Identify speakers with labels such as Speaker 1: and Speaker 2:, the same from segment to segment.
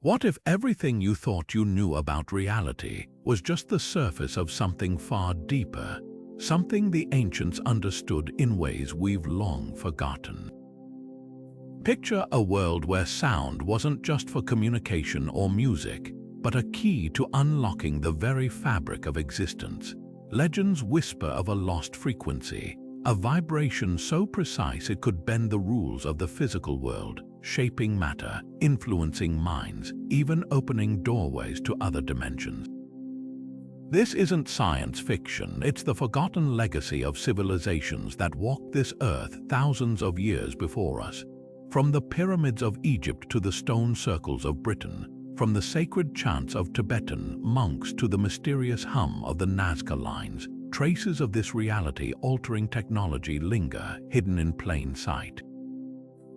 Speaker 1: What if everything you thought you knew about reality was just the surface of something far deeper, something the ancients understood in ways we've long forgotten? Picture a world where sound wasn't just for communication or music, but a key to unlocking the very fabric of existence. Legends whisper of a lost frequency, a vibration so precise it could bend the rules of the physical world, shaping matter, influencing minds, even opening doorways to other dimensions. This isn't science fiction, it's the forgotten legacy of civilizations that walked this earth thousands of years before us. From the pyramids of Egypt to the stone circles of Britain, from the sacred chants of Tibetan monks to the mysterious hum of the Nazca lines, traces of this reality-altering technology linger, hidden in plain sight.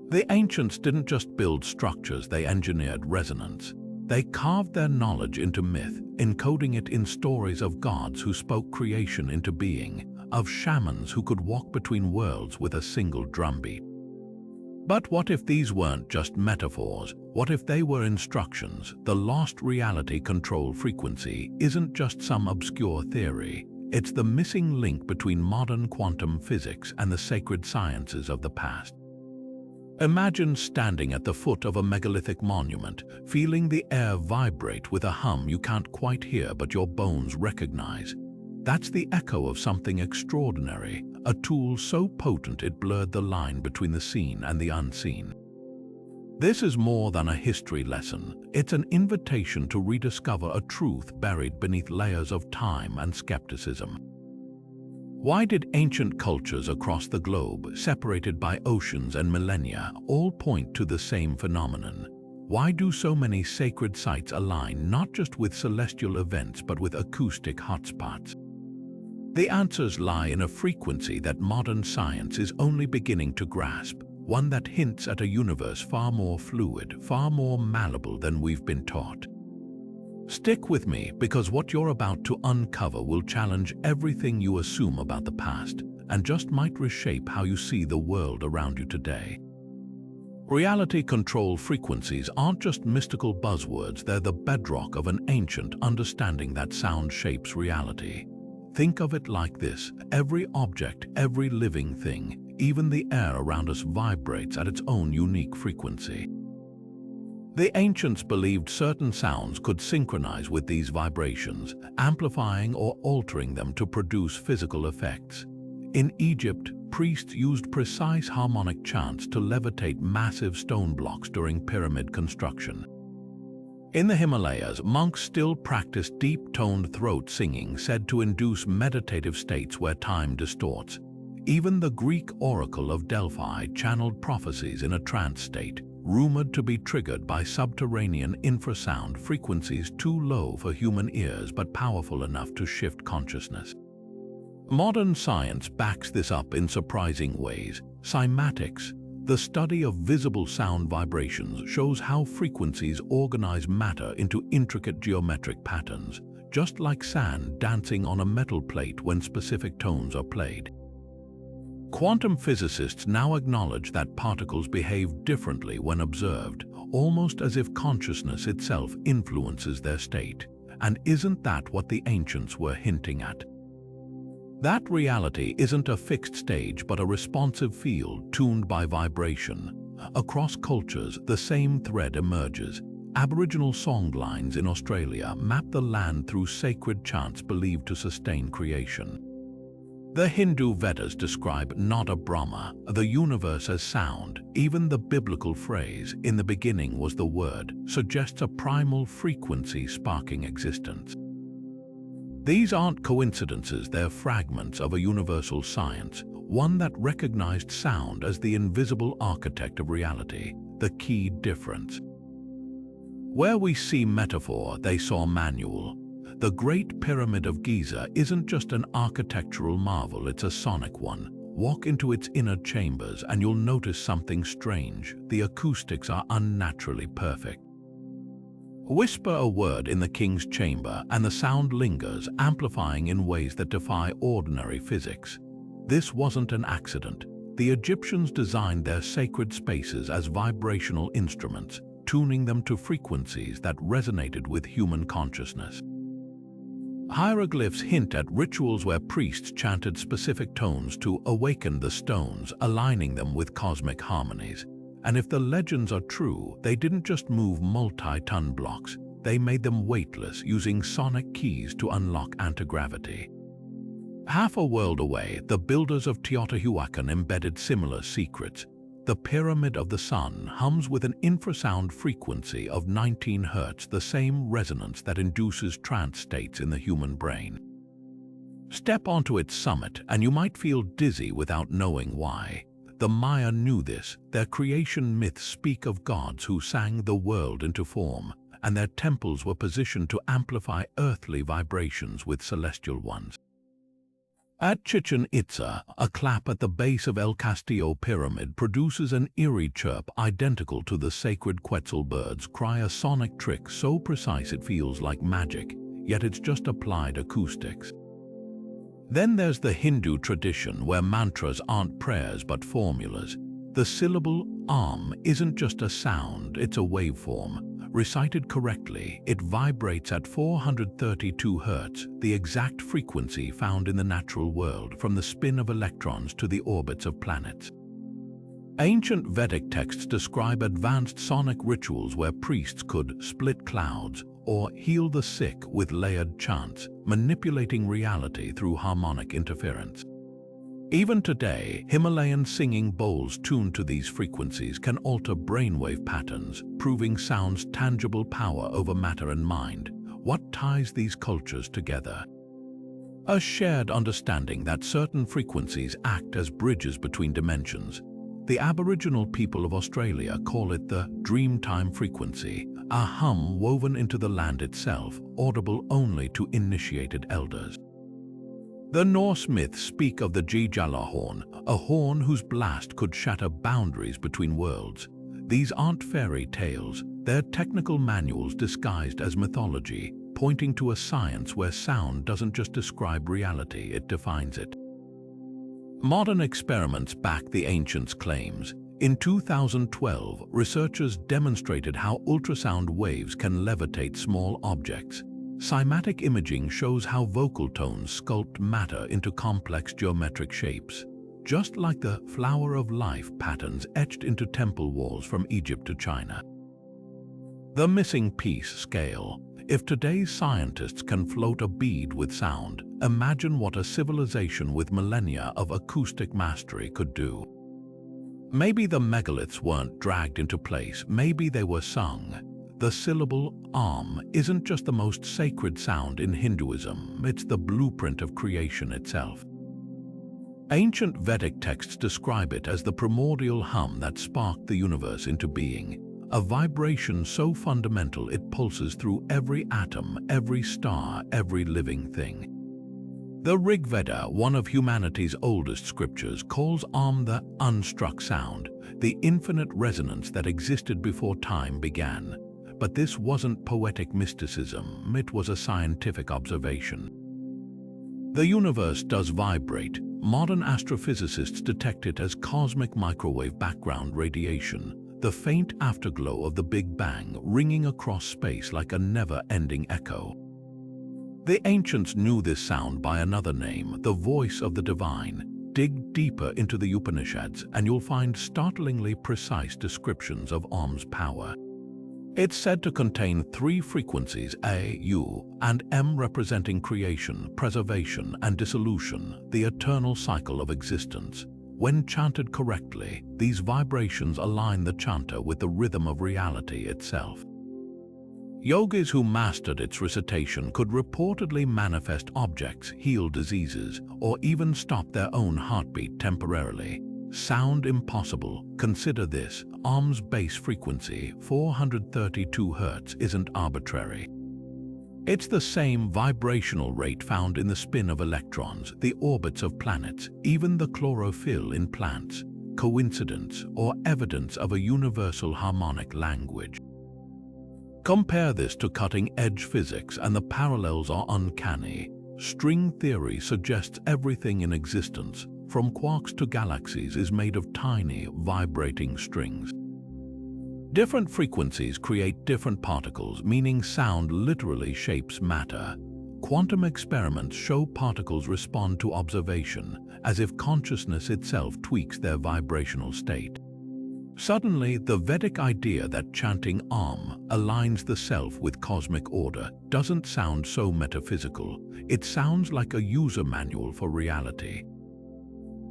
Speaker 1: The ancients didn't just build structures, they engineered resonance. They carved their knowledge into myth, encoding it in stories of gods who spoke creation into being, of shamans who could walk between worlds with a single drumbeat. But what if these weren't just metaphors? What if they were instructions? The lost reality control frequency isn't just some obscure theory. It's the missing link between modern quantum physics and the sacred sciences of the past. Imagine standing at the foot of a megalithic monument, feeling the air vibrate with a hum you can't quite hear but your bones recognize. That's the echo of something extraordinary, a tool so potent it blurred the line between the seen and the unseen. This is more than a history lesson. It's an invitation to rediscover a truth buried beneath layers of time and skepticism. Why did ancient cultures across the globe, separated by oceans and millennia, all point to the same phenomenon? Why do so many sacred sites align not just with celestial events but with acoustic hotspots? The answers lie in a frequency that modern science is only beginning to grasp, one that hints at a universe far more fluid, far more malleable than we've been taught. Stick with me, because what you're about to uncover will challenge everything you assume about the past and just might reshape how you see the world around you today. Reality control frequencies aren't just mystical buzzwords, they're the bedrock of an ancient understanding that sound shapes reality. Think of it like this: every object, every living thing, even the air around us vibrates at its own unique frequency. The ancients believed certain sounds could synchronize with these vibrations, amplifying or altering them to produce physical effects. In Egypt, priests used precise harmonic chants to levitate massive stone blocks during pyramid construction. In the Himalayas, monks still practice deep-toned throat singing said to induce meditative states where time distorts. Even the Greek Oracle of Delphi channeled prophecies in a trance state, rumored to be triggered by subterranean infrasound frequencies too low for human ears but powerful enough to shift consciousness. Modern science backs this up in surprising ways. Cymatics, the study of visible sound vibrations, shows how frequencies organize matter into intricate geometric patterns, just like sand dancing on a metal plate when specific tones are played. Quantum physicists now acknowledge that particles behave differently when observed, almost as if consciousness itself influences their state. And isn't that what the ancients were hinting at? That reality isn't a fixed stage but a responsive field tuned by vibration. Across cultures, the same thread emerges. Aboriginal songlines in Australia map the land through sacred chants believed to sustain creation. The Hindu Vedas describe Nada Brahma, the universe as sound. Even the biblical phrase, "in the beginning was the Word," suggests a primal frequency sparking existence. These aren't coincidences, they're fragments of a universal science, one that recognized sound as the invisible architect of reality, the key difference. Where we see metaphor, they saw manual. The Great Pyramid of Giza isn't just an architectural marvel, it's a sonic one. Walk into its inner chambers and you'll notice something strange. The acoustics are unnaturally perfect. Whisper a word in the king's chamber and the sound lingers, amplifying in ways that defy ordinary physics. This wasn't an accident. The Egyptians designed their sacred spaces as vibrational instruments, tuning them to frequencies that resonated with human consciousness. Hieroglyphs hint at rituals where priests chanted specific tones to awaken the stones, aligning them with cosmic harmonies. And if the legends are true, they didn't just move multi-ton blocks, they made them weightless, using sonic keys to unlock anti-gravity. Half a world away, the builders of Teotihuacan embedded similar secrets. The Pyramid of the Sun hums with an infrasound frequency of 19 Hz, the same resonance that induces trance states in the human brain. Step onto its summit and you might feel dizzy without knowing why. The Maya knew this. Their creation myths speak of gods who sang the world into form, and their temples were positioned to amplify earthly vibrations with celestial ones. At Chichen Itza, a clap at the base of El Castillo Pyramid produces an eerie chirp identical to the sacred Quetzal bird's cry, a sonic trick so precise it feels like magic, yet it's just applied acoustics. Then there's the Hindu tradition where mantras aren't prayers but formulas. The syllable Om isn't just a sound, it's a waveform. Recited correctly, it vibrates at 432 Hz, the exact frequency found in the natural world, from the spin of electrons to the orbits of planets. Ancient Vedic texts describe advanced sonic rituals where priests could split clouds or heal the sick with layered chants, manipulating reality through harmonic interference. Even today, Himalayan singing bowls tuned to these frequencies can alter brainwave patterns, proving sound's tangible power over matter and mind. What ties these cultures together? A shared understanding that certain frequencies act as bridges between dimensions. The Aboriginal people of Australia call it the dreamtime frequency, a hum woven into the land itself, audible only to initiated elders. The Norse myths speak of the Jijala horn, a horn whose blast could shatter boundaries between worlds. These aren't fairy tales, they're technical manuals disguised as mythology, pointing to a science where sound doesn't just describe reality, it defines it. Modern experiments back the ancients' claims. In 2012, researchers demonstrated how ultrasound waves can levitate small objects. Cymatic imaging shows how vocal tones sculpt matter into complex geometric shapes, just like the flower of life patterns etched into temple walls from Egypt to China. The missing piece: scale. If today's scientists can float a bead with sound, imagine what a civilization with millennia of acoustic mastery could do. Maybe the megaliths weren't dragged into place, maybe they were sung. The syllable Om isn't just the most sacred sound in Hinduism, it's the blueprint of creation itself. Ancient Vedic texts describe it as the primordial hum that sparked the universe into being, a vibration so fundamental it pulses through every atom, every star, every living thing. The Rig Veda, one of humanity's oldest scriptures, calls Om the unstruck sound, the infinite resonance that existed before time began. But this wasn't poetic mysticism, it was a scientific observation. The universe does vibrate. Modern astrophysicists detect it as cosmic microwave background radiation, the faint afterglow of the Big Bang ringing across space like a never-ending echo. The ancients knew this sound by another name, the voice of the divine. Dig deeper into the Upanishads and you'll find startlingly precise descriptions of Om's power. It's said to contain 3 frequencies, A, U, and M, representing creation, preservation, and dissolution, the eternal cycle of existence. When chanted correctly, these vibrations align the chanter with the rhythm of reality itself. Yogis who mastered its recitation could reportedly manifest objects, heal diseases, or even stop their own heartbeat temporarily. Sound impossible. Consider this: Om's base frequency, 432 Hz, isn't arbitrary. It's the same vibrational rate found in the spin of electrons, the orbits of planets, even the chlorophyll in plants. Coincidence or evidence of a universal harmonic language? Compare this to cutting-edge physics and the parallels are uncanny. String theory suggests everything in existence, from quarks to galaxies, is made of tiny, vibrating strings. Different frequencies create different particles, meaning sound literally shapes matter. Quantum experiments show particles respond to observation, as if consciousness itself tweaks their vibrational state. Suddenly, the Vedic idea that chanting Om aligns the self with cosmic order doesn't sound so metaphysical. It sounds like a user manual for reality.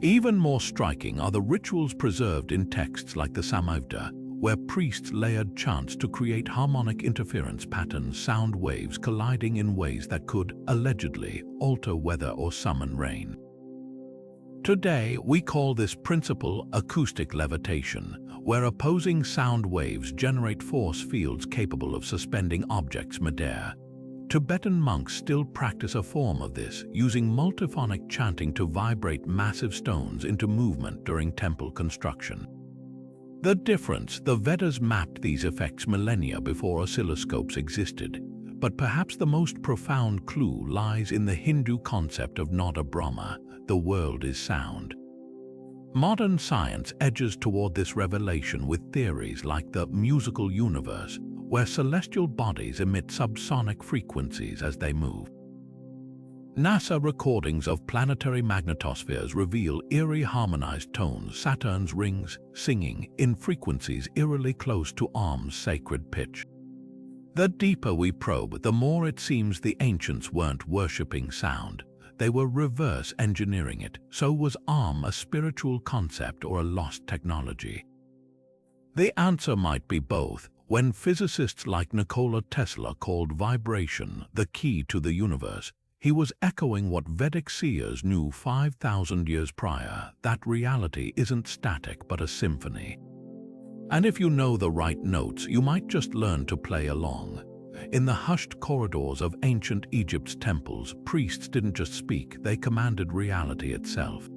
Speaker 1: Even more striking are the rituals preserved in texts like the Samavda, where priests layered chants to create harmonic interference patterns, sound waves colliding in ways that could, allegedly, alter weather or summon rain. Today, we call this principle acoustic levitation, where opposing sound waves generate force fields capable of suspending objects midair. Tibetan monks still practice a form of this, using multiphonic chanting to vibrate massive stones into movement during temple construction. The difference: the Vedas mapped these effects millennia before oscilloscopes existed, but perhaps the most profound clue lies in the Hindu concept of Nada Brahma, the world is sound. Modern science edges toward this revelation with theories like the musical universe, where celestial bodies emit subsonic frequencies as they move. NASA recordings of planetary magnetospheres reveal eerie harmonized tones, Saturn's rings singing in frequencies eerily close to Om's sacred pitch. The deeper we probe, the more it seems the ancients weren't worshipping sound. They were reverse engineering it. So was Om a spiritual concept or a lost technology? The answer might be both. When physicists like Nikola Tesla called vibration the key to the universe, he was echoing what Vedic seers knew 5,000 years prior, that reality isn't static but a symphony. And if you know the right notes, you might just learn to play along. In the hushed corridors of ancient Egypt's temples, priests didn't just speak, they commanded reality itself.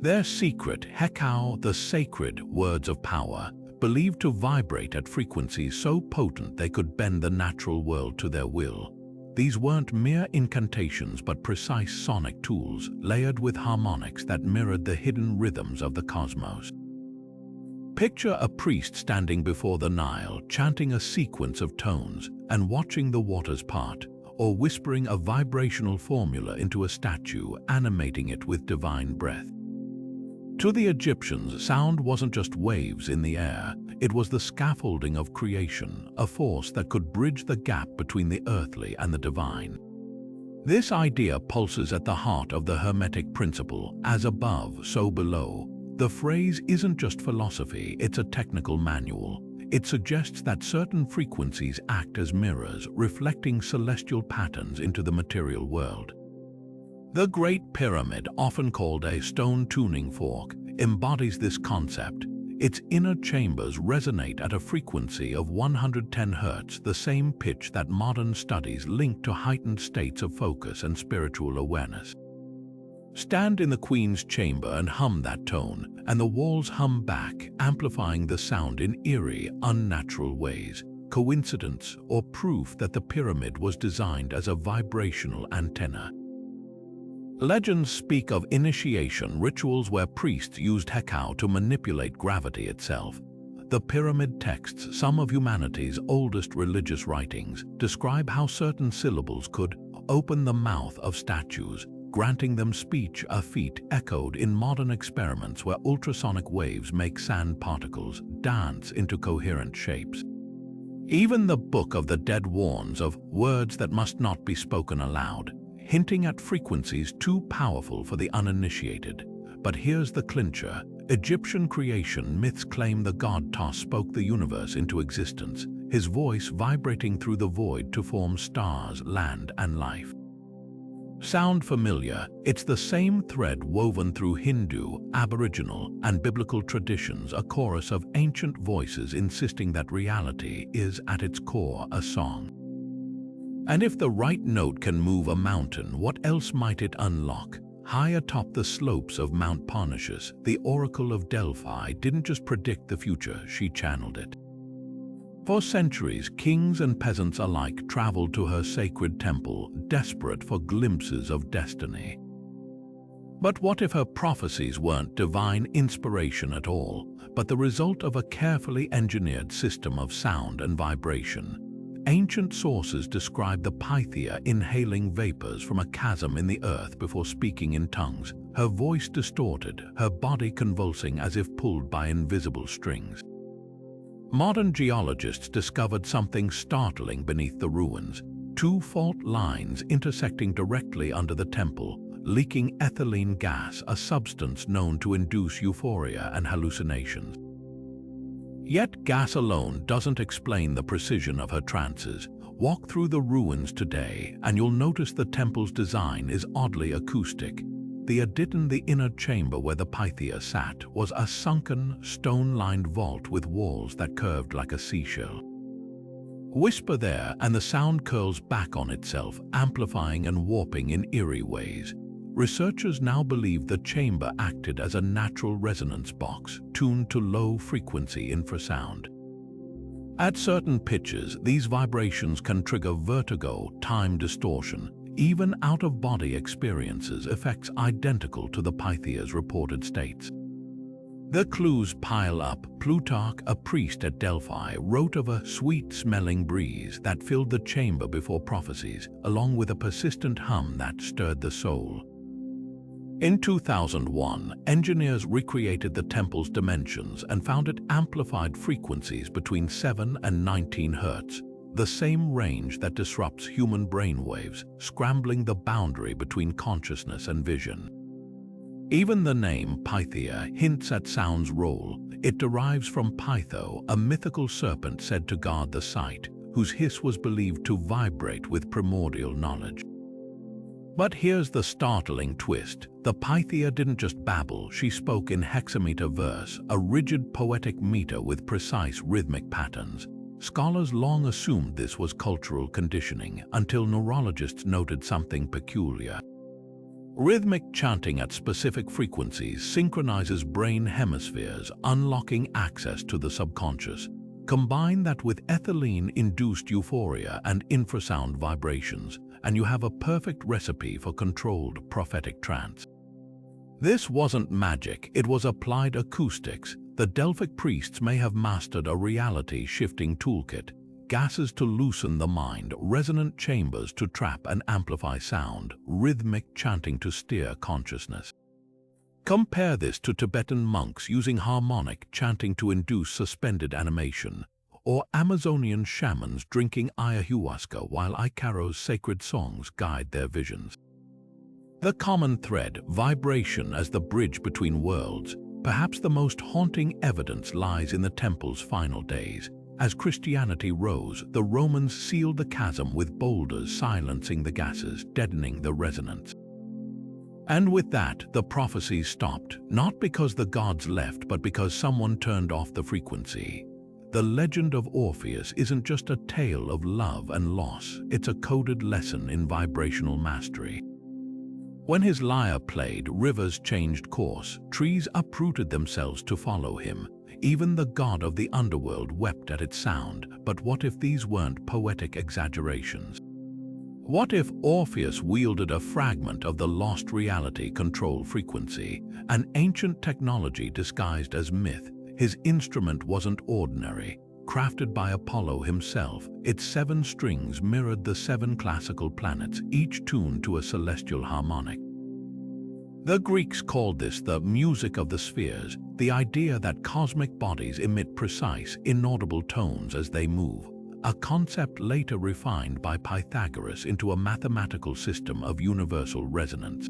Speaker 1: Their secret, Hekau, the sacred words of power, believed to vibrate at frequencies so potent they could bend the natural world to their will. These weren't mere incantations but precise sonic tools, layered with harmonics that mirrored the hidden rhythms of the cosmos. Picture a priest standing before the Nile, chanting a sequence of tones and watching the waters part, or whispering a vibrational formula into a statue, animating it with divine breath. To the Egyptians, sound wasn't just waves in the air, it was the scaffolding of creation, a force that could bridge the gap between the earthly and the divine. This idea pulses at the heart of the Hermetic principle, as above, so below. The phrase isn't just philosophy, it's a technical manual. It suggests that certain frequencies act as mirrors, reflecting celestial patterns into the material world. The Great Pyramid, often called a stone tuning fork, embodies this concept. Its inner chambers resonate at a frequency of 110 Hz, the same pitch that modern studies link to heightened states of focus and spiritual awareness. Stand in the Queen's chamber and hum that tone, and the walls hum back, amplifying the sound in eerie, unnatural ways. Coincidence or proof that the pyramid was designed as a vibrational antenna? Legends speak of initiation rituals where priests used Hekau to manipulate gravity itself. The pyramid texts, some of humanity's oldest religious writings, describe how certain syllables could open the mouth of statues, granting them speech, a feat echoed in modern experiments where ultrasonic waves make sand particles dance into coherent shapes. Even the Book of the Dead warns of words that must not be spoken aloud, hinting at frequencies too powerful for the uninitiated. But here's the clincher. Egyptian creation myths claim the god Ptah spoke the universe into existence, his voice vibrating through the void to form stars, land, and life. Sound familiar? It's the same thread woven through Hindu, Aboriginal, and biblical traditions, a chorus of ancient voices insisting that reality is, at its core, a song. And if the right note can move a mountain, what else might it unlock? High atop the slopes of Mount Parnassus, the Oracle of Delphi didn't just predict the future, she channeled it. For centuries, kings and peasants alike traveled to her sacred temple, desperate for glimpses of destiny. But what if her prophecies weren't divine inspiration at all, but the result of a carefully engineered system of sound and vibration? Ancient sources describe the Pythia inhaling vapors from a chasm in the earth before speaking in tongues, her voice distorted, her body convulsing as if pulled by invisible strings. Modern geologists discovered something startling beneath the ruins: two fault lines intersecting directly under the temple, leaking ethylene gas, a substance known to induce euphoria and hallucinations. Yet gas alone doesn't explain the precision of her trances. Walk through the ruins today, and you'll notice the temple's design is oddly acoustic. The Aditin, the inner chamber where the Pythia sat, was a sunken, stone-lined vault with walls that curved like a seashell. Whisper there, and the sound curls back on itself, amplifying and warping in eerie ways. Researchers now believe the chamber acted as a natural resonance box, tuned to low-frequency infrasound. At certain pitches, these vibrations can trigger vertigo, time distortion, even out-of-body experiences, effects identical to the Pythia's reported states. The clues pile up. Plutarch, a priest at Delphi, wrote of a sweet-smelling breeze that filled the chamber before prophecies, along with a persistent hum that stirred the soul. In 2001, engineers recreated the temple's dimensions and found it amplified frequencies between 7 and 19 Hz, the same range that disrupts human brainwaves, scrambling the boundary between consciousness and vision. Even the name Pythia hints at sound's role. It derives from Pytho, a mythical serpent said to guard the site, whose hiss was believed to vibrate with primordial knowledge. But here's the startling twist. The Pythia didn't just babble, she spoke in hexameter verse, a rigid poetic meter with precise rhythmic patterns. Scholars long assumed this was cultural conditioning, until neurologists noted something peculiar. Rhythmic chanting at specific frequencies synchronizes brain hemispheres, unlocking access to the subconscious. Combine that with ethylene-induced euphoria and infrasound vibrations, and you have a perfect recipe for controlled prophetic trance. This wasn't magic, it was applied acoustics. The Delphic priests may have mastered a reality-shifting toolkit: gases to loosen the mind, resonant chambers to trap and amplify sound, rhythmic chanting to steer consciousness. Compare this to Tibetan monks using harmonic chanting to induce suspended animation, or Amazonian shamans drinking ayahuasca while Icaro's sacred songs guide their visions. The common thread, vibration as the bridge between worlds. Perhaps the most haunting evidence lies in the temple's final days. As Christianity rose, the Romans sealed the chasm with boulders, silencing the gases, deadening the resonance. And with that, the prophecies stopped, not because the gods left, but because someone turned off the frequency. The legend of Orpheus isn't just a tale of love and loss, it's a coded lesson in vibrational mastery. When his lyre played, rivers changed course, trees uprooted themselves to follow him. Even the god of the underworld wept at its sound. But what if these weren't poetic exaggerations? What if Orpheus wielded a fragment of the lost reality control frequency, an ancient technology disguised as myth? His instrument wasn't ordinary. Crafted by Apollo himself, its 7 strings mirrored the 7 classical planets, each tuned to a celestial harmonic. The Greeks called this the music of the spheres, the idea that cosmic bodies emit precise, inaudible tones as they move, a concept later refined by Pythagoras into a mathematical system of universal resonance.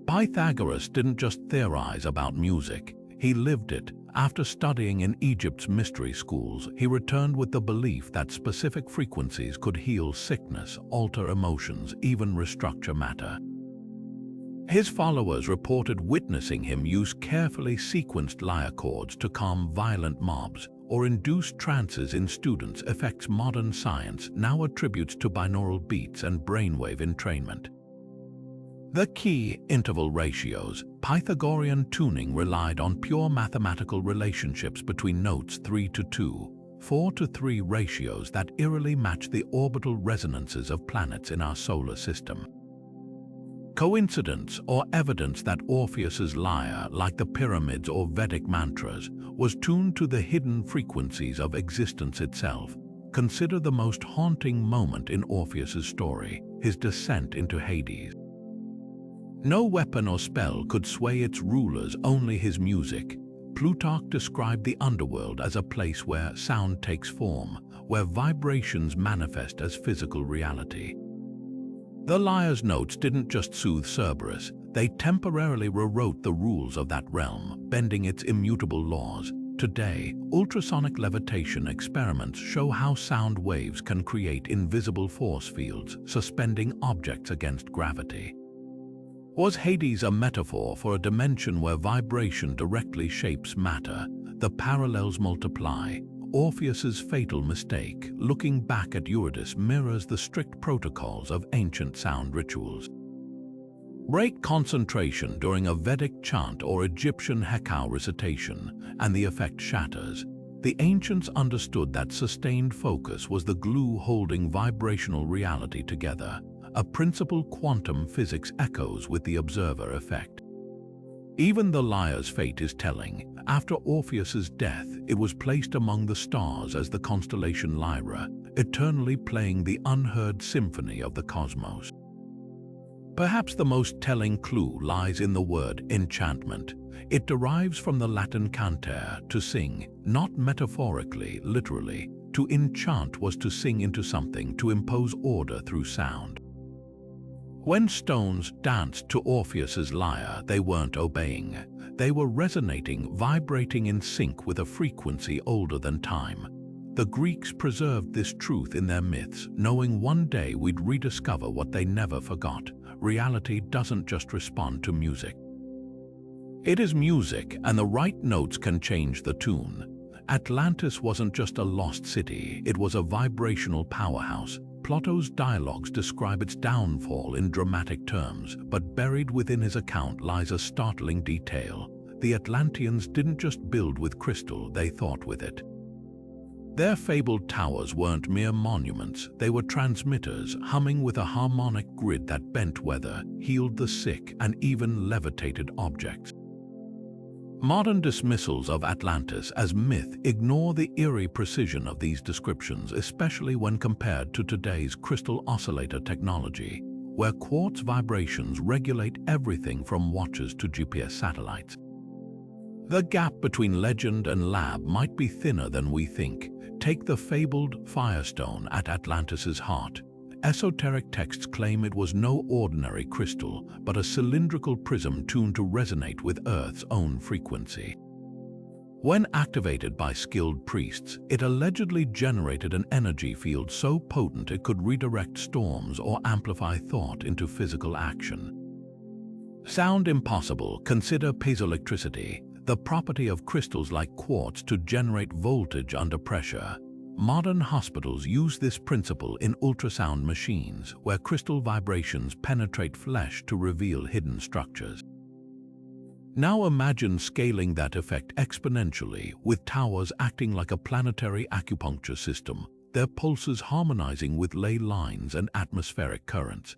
Speaker 1: Pythagoras didn't just theorize about music, he lived it. After studying in Egypt's mystery schools, he returned with the belief that specific frequencies could heal sickness, alter emotions, even restructure matter. His followers reported witnessing him use carefully sequenced lyre chords to calm violent mobs or induce trances in students, effects modern science now attributes to binaural beats and brainwave entrainment. The key, interval ratios. Pythagorean tuning relied on pure mathematical relationships between notes 3:2, 4:3 ratios that eerily match the orbital resonances of planets in our solar system. Coincidence or evidence that Orpheus's lyre, like the pyramids or Vedic mantras, was tuned to the hidden frequencies of existence itself? Consider the most haunting moment in Orpheus's story, his descent into Hades. No weapon or spell could sway its rulers, only his music. Plutarch described the underworld as a place where sound takes form, where vibrations manifest as physical reality. The lyre's notes didn't just soothe Cerberus, they temporarily rewrote the rules of that realm, bending its immutable laws. Today, ultrasonic levitation experiments show how sound waves can create invisible force fields, suspending objects against gravity. Was Hades a metaphor for a dimension where vibration directly shapes matter? The parallels multiply. Orpheus's fatal mistake, looking back at Eurydice, mirrors the strict protocols of ancient sound rituals. Break concentration during a Vedic chant or Egyptian Hekau recitation, and the effect shatters. The ancients understood that sustained focus was the glue holding vibrational reality together. A principle quantum physics echoes with the observer effect. Even the lyre's fate is telling. After Orpheus's death, it was placed among the stars as the constellation Lyra, eternally playing the unheard symphony of the cosmos. Perhaps the most telling clue lies in the word enchantment. It derives from the Latin cantare, to sing, not metaphorically, literally. To enchant was to sing into something, to impose order through sound. When stones danced to Orpheus's lyre, they weren't obeying. They were resonating, vibrating in sync with a frequency older than time. The Greeks preserved this truth in their myths, knowing one day we'd rediscover what they never forgot. Reality doesn't just respond to music. It is music, and the right notes can change the tune. Atlantis wasn't just a lost city, it was a vibrational powerhouse. Plato's dialogues describe its downfall in dramatic terms, but buried within his account lies a startling detail. The Atlanteans didn't just build with crystal, they thought with it. Their fabled towers weren't mere monuments, they were transmitters, humming with a harmonic grid that bent weather, healed the sick, and even levitated objects. Modern dismissals of Atlantis as myth ignore the eerie precision of these descriptions, especially when compared to today's crystal oscillator technology, where quartz vibrations regulate everything from watches to GPS satellites. The gap between legend and lab might be thinner than we think. Take the fabled Firestone at Atlantis's heart. Esoteric texts claim it was no ordinary crystal, but a cylindrical prism tuned to resonate with Earth's own frequency. When activated by skilled priests, it allegedly generated an energy field so potent it could redirect storms or amplify thought into physical action. Sound impossible, consider piezoelectricity, the property of crystals like quartz to generate voltage under pressure. Modern hospitals use this principle in ultrasound machines, where crystal vibrations penetrate flesh to reveal hidden structures. Now imagine scaling that effect exponentially, with towers acting like a planetary acupuncture system, their pulses harmonizing with ley lines and atmospheric currents.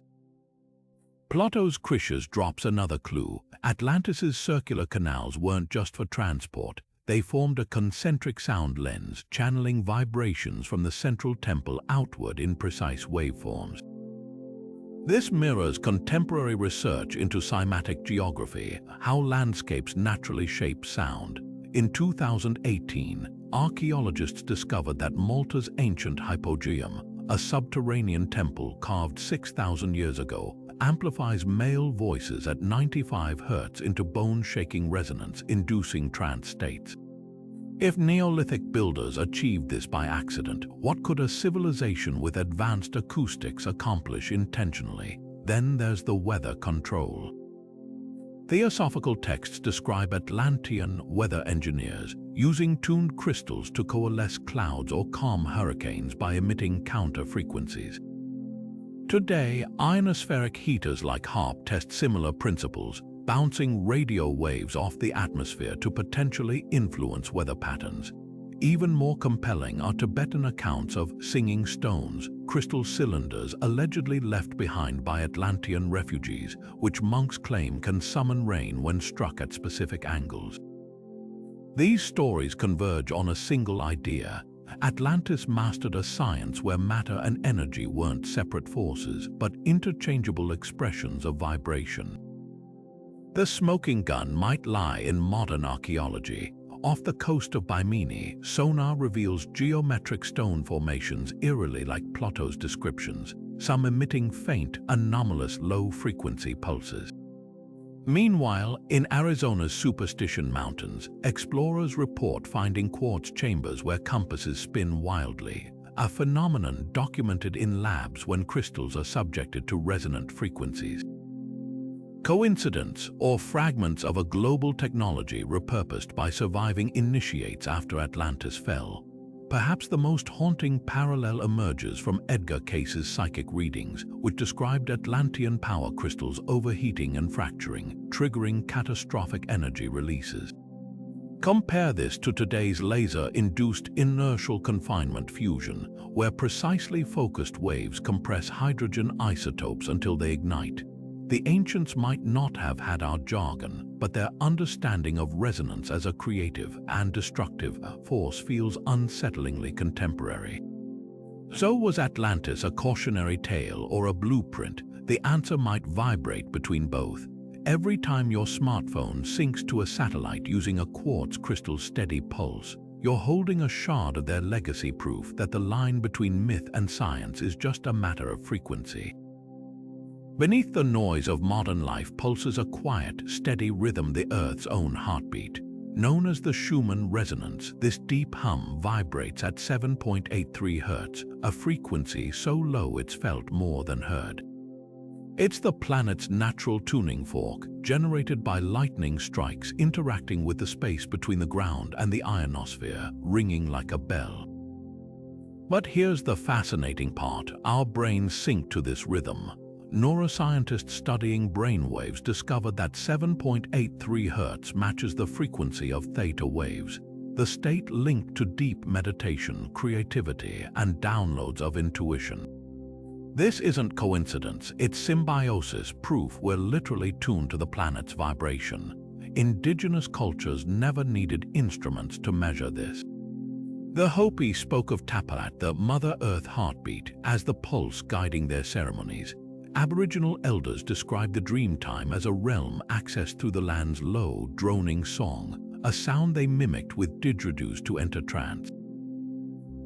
Speaker 1: Plato's Critias drops another clue. Atlantis's circular canals weren't just for transport. They formed a concentric sound lens, channeling vibrations from the central temple outward in precise waveforms. This mirrors contemporary research into cymatic geography, how landscapes naturally shape sound. In 2018, archaeologists discovered that Malta's ancient hypogeum, a subterranean temple carved 6,000 years ago, amplifies male voices at 95 Hz into bone-shaking resonance, inducing trance states. If Neolithic builders achieved this by accident, what could a civilization with advanced acoustics accomplish intentionally? Then there's the weather control. Theosophical texts describe Atlantean weather engineers using tuned crystals to coalesce clouds or calm hurricanes by emitting counter frequencies. Today, ionospheric heaters like HAARP test similar principles, bouncing radio waves off the atmosphere to potentially influence weather patterns. even more compelling are Tibetan accounts of singing stones, crystal cylinders allegedly left behind by Atlantean refugees, which monks claim can summon rain when struck at specific angles. These stories converge on a single idea. Atlantis mastered a science where matter and energy weren't separate forces, but interchangeable expressions of vibration. The smoking gun might lie in modern archaeology. Off the coast of Bimini, sonar reveals geometric stone formations eerily like Plato's descriptions, some emitting faint, anomalous low-frequency pulses. Meanwhile, in Arizona's Superstition Mountains, explorers report finding quartz chambers where compasses spin wildly, a phenomenon documented in labs when crystals are subjected to resonant frequencies. Coincidence, or fragments of a global technology repurposed by surviving initiates after Atlantis fell? Perhaps the most haunting parallel emerges from Edgar Case's psychic readings, which described Atlantean power crystals overheating and fracturing, triggering catastrophic energy releases. Compare this to today's laser-induced inertial confinement fusion, where precisely focused waves compress hydrogen isotopes until they ignite. The ancients might not have had our jargon, but their understanding of resonance as a creative and destructive force feels unsettlingly contemporary. So was Atlantis a cautionary tale or a blueprint? The answer might vibrate between both. Every time your smartphone syncs to a satellite using a quartz crystal's steady pulse, you're holding a shard of their legacy, proof that the line between myth and science is just a matter of frequency. Beneath the noise of modern life pulses a quiet, steady rhythm, the Earth's own heartbeat. Known as the Schumann resonance, this deep hum vibrates at 7.83 Hz, a frequency so low it's felt more than heard. It's the planet's natural tuning fork, generated by lightning strikes interacting with the space between the ground and the ionosphere, ringing like a bell. But here's the fascinating part: our brains sync to this rhythm. Neuroscientists studying brainwaves discovered that 7.83 Hz matches the frequency of theta waves, the state linked to deep meditation, creativity, and downloads of intuition. This isn't coincidence, it's symbiosis, proof we're literally tuned to the planet's vibration. Indigenous cultures never needed instruments to measure this. The Hopi spoke of Tapalat, the Mother Earth heartbeat, as the pulse guiding their ceremonies. Aboriginal elders described the dreamtime as a realm accessed through the land's low, droning song, a sound they mimicked with didgeridoos to enter trance.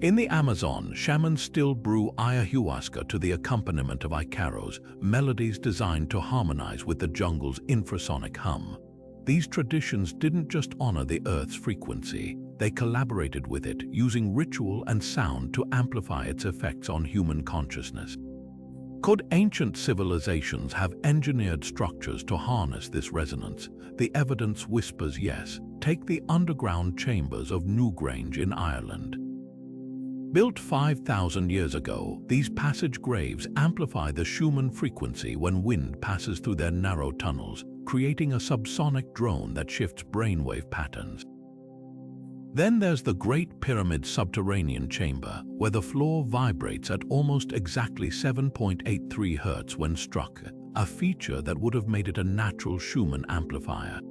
Speaker 1: In the Amazon, shamans still brew ayahuasca to the accompaniment of icaros, melodies designed to harmonize with the jungle's infrasonic hum. These traditions didn't just honor the Earth's frequency, they collaborated with it, using ritual and sound to amplify its effects on human consciousness. Could ancient civilizations have engineered structures to harness this resonance? The evidence whispers yes. Take the underground chambers of Newgrange in Ireland. Built 5,000 years ago, these passage graves amplify the Schumann frequency when wind passes through their narrow tunnels, creating a subsonic drone that shifts brainwave patterns. Then there's the Great Pyramid subterranean chamber, where the floor vibrates at almost exactly 7.83 Hz when struck, a feature that would have made it a natural Schumann amplifier.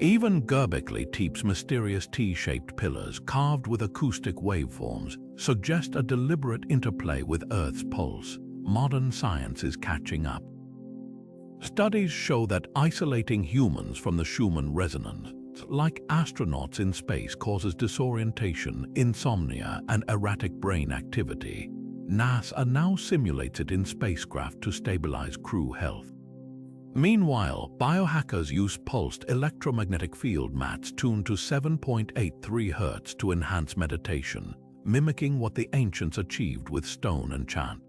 Speaker 1: Even Göbekli Tepe's mysterious T-shaped pillars, carved with acoustic waveforms, suggest a deliberate interplay with Earth's pulse. Modern science is catching up. Studies show that isolating humans from the Schumann resonance, like astronauts in space, causes disorientation, insomnia, and erratic brain activity. NASA now simulates it in spacecraft to stabilize crew health. Meanwhile, biohackers use pulsed electromagnetic field mats tuned to 7.83 Hz to enhance meditation, mimicking what the ancients achieved with stone and chant.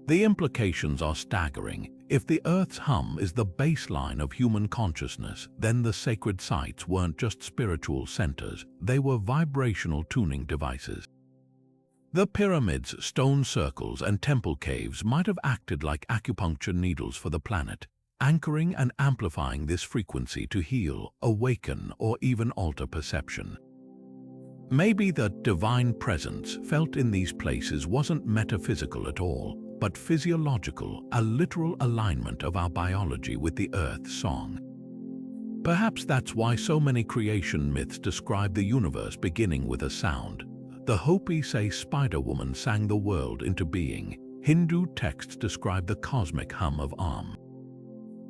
Speaker 1: The implications are staggering. If the Earth's hum is the baseline of human consciousness, then the sacred sites weren't just spiritual centers, they were vibrational tuning devices. The pyramids, stone circles, and temple caves might have acted like acupuncture needles for the planet, anchoring and amplifying this frequency to heal, awaken, or even alter perception. Maybe the divine presence felt in these places wasn't metaphysical at all, but physiological, a literal alignment of our biology with the Earth's song. Perhaps that's why so many creation myths describe the universe beginning with a sound. The Hopi say Spider-Woman sang the world into being. Hindu texts describe the cosmic hum of Om.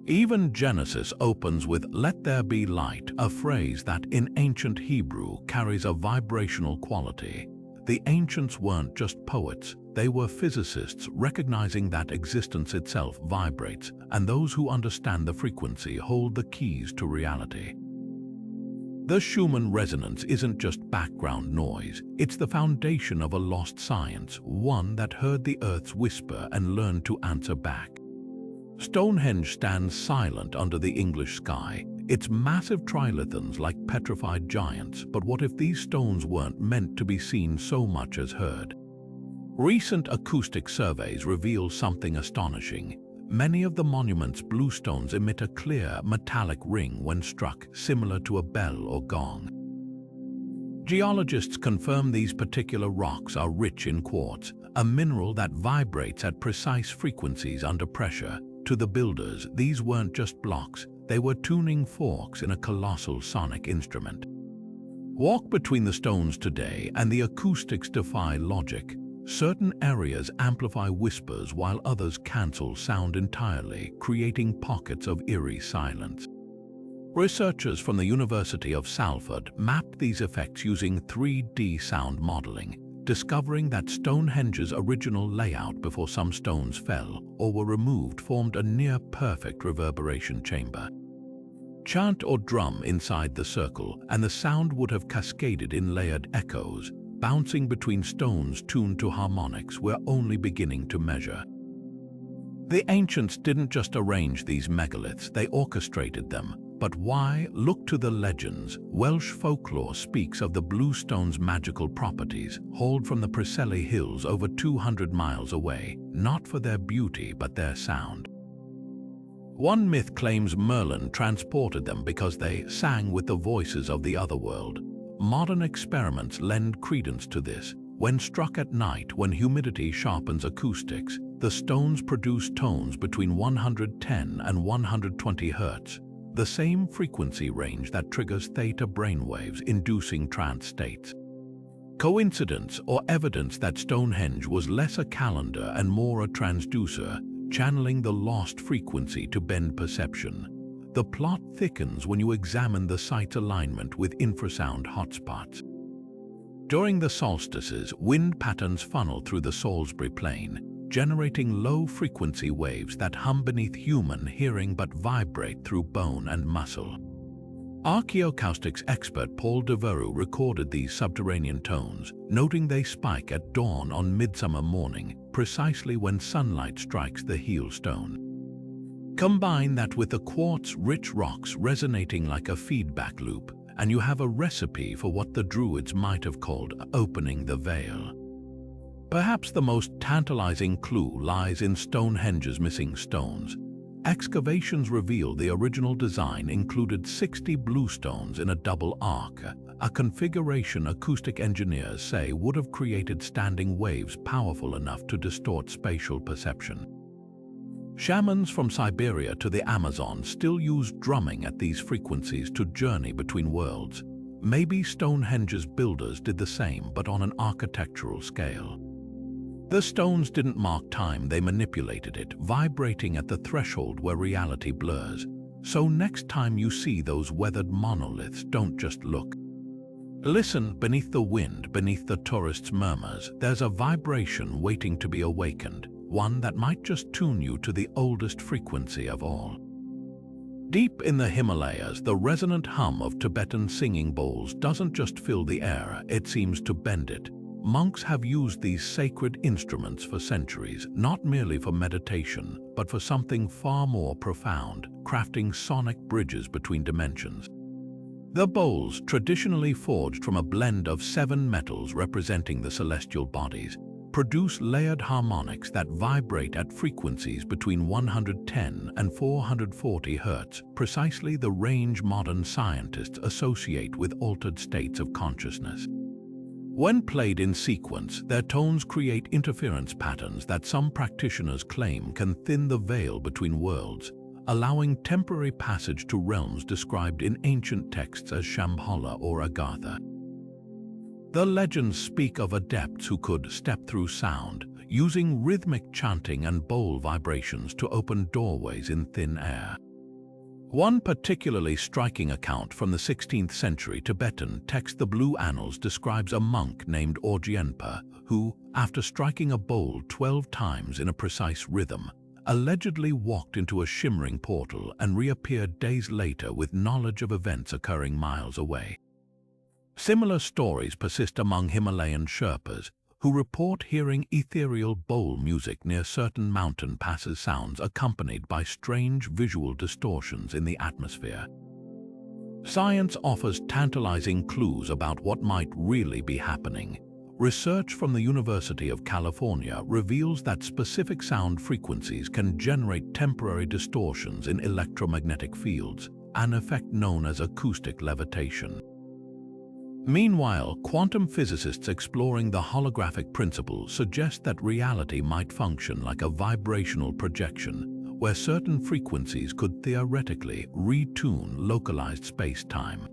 Speaker 1: Even Genesis opens with "Let there be light," a phrase that in ancient Hebrew carries a vibrational quality. The ancients weren't just poets, they were physicists recognizing that existence itself vibrates, and those who understand the frequency hold the keys to reality. The Schumann resonance isn't just background noise, it's the foundation of a lost science, one that heard the Earth's whisper and learned to answer back. Stonehenge stands silent under the English sky, its massive trilithons like petrified giants, but what if these stones weren't meant to be seen so much as heard? Recent acoustic surveys reveal something astonishing. Many of the monument's blue stones emit a clear, metallic ring when struck, similar to a bell or gong. Geologists confirm these particular rocks are rich in quartz, a mineral that vibrates at precise frequencies under pressure. To the builders, these weren't just blocks, they were tuning forks in a colossal sonic instrument. Walk between the stones today and the acoustics defy logic. Certain areas amplify whispers while others cancel sound entirely, creating pockets of eerie silence. Researchers from the University of Salford mapped these effects using 3D sound modeling, discovering that Stonehenge's original layout before some stones fell or were removed formed a near-perfect reverberation chamber. Chant or drum inside the circle, and the sound would have cascaded in layered echoes, bouncing between stones tuned to harmonics we're only beginning to measure. The ancients didn't just arrange these megaliths, they orchestrated them. But why? Look to the legends. Welsh folklore speaks of the blue stone's magical properties, hauled from the Preseli Hills over 200 miles away, not for their beauty but their sound. One myth claims Merlin transported them because they sang with the voices of the otherworld. Modern experiments lend credence to this. When struck at night, when humidity sharpens acoustics, the stones produce tones between 110 and 120 Hz, the same frequency range that triggers theta brainwaves, inducing trance states. Coincidence or evidence that Stonehenge was less a calendar and more a transducer, channeling the lost frequency to bend perception? The plot thickens when you examine the site's alignment with infrasound hotspots. During the solstices, wind patterns funnel through the Salisbury Plain, generating low-frequency waves that hum beneath human hearing but vibrate through bone and muscle. Archaeoacoustics expert Paul Devereux recorded these subterranean tones, noting they spike at dawn on midsummer morning, precisely when sunlight strikes the heel stone. Combine that with the quartz-rich rocks resonating like a feedback loop, and you have a recipe for what the Druids might have called opening the veil. Perhaps the most tantalizing clue lies in Stonehenge's missing stones. Excavations reveal the original design included 60 blue stones in a double arc, a configuration acoustic engineers say would have created standing waves powerful enough to distort spatial perception. Shamans from Siberia to the Amazon still use drumming at these frequencies to journey between worlds. Maybe Stonehenge's builders did the same, but on an architectural scale. The stones didn't mark time, they manipulated it, vibrating at the threshold where reality blurs. So next time you see those weathered monoliths, don't just look. Listen. Beneath the wind, beneath the tourists' murmurs, there's a vibration waiting to be awakened, one that might just tune you to the oldest frequency of all. Deep in the Himalayas, the resonant hum of Tibetan singing bowls doesn't just fill the air, it seems to bend it. Monks have used these sacred instruments for centuries, not merely for meditation, but for something far more profound, crafting sonic bridges between dimensions. The bowls, traditionally forged from a blend of 7 metals representing the celestial bodies, produce layered harmonics that vibrate at frequencies between 110 and 440 Hz, precisely the range modern scientists associate with altered states of consciousness. When played in sequence, their tones create interference patterns that some practitioners claim can thin the veil between worlds, allowing temporary passage to realms described in ancient texts as Shambhala or Agartha. The legends speak of adepts who could step through sound, using rhythmic chanting and bowl vibrations to open doorways in thin air. One particularly striking account from the 16th century Tibetan text, the Blue Annals, describes a monk named Orgenpa who, after striking a bowl 12 times in a precise rhythm, allegedly walked into a shimmering portal and reappeared days later with knowledge of events occurring miles away. Similar stories persist among Himalayan Sherpas, who report hearing ethereal bowl music near certain mountain passes, sounds accompanied by strange visual distortions in the atmosphere. Science offers tantalizing clues about what might really be happening. Research from the University of California reveals that specific sound frequencies can generate temporary distortions in electromagnetic fields, an effect known as acoustic levitation. Meanwhile, quantum physicists exploring the holographic principle suggest that reality might function like a vibrational projection, where certain frequencies could theoretically retune localized space-time.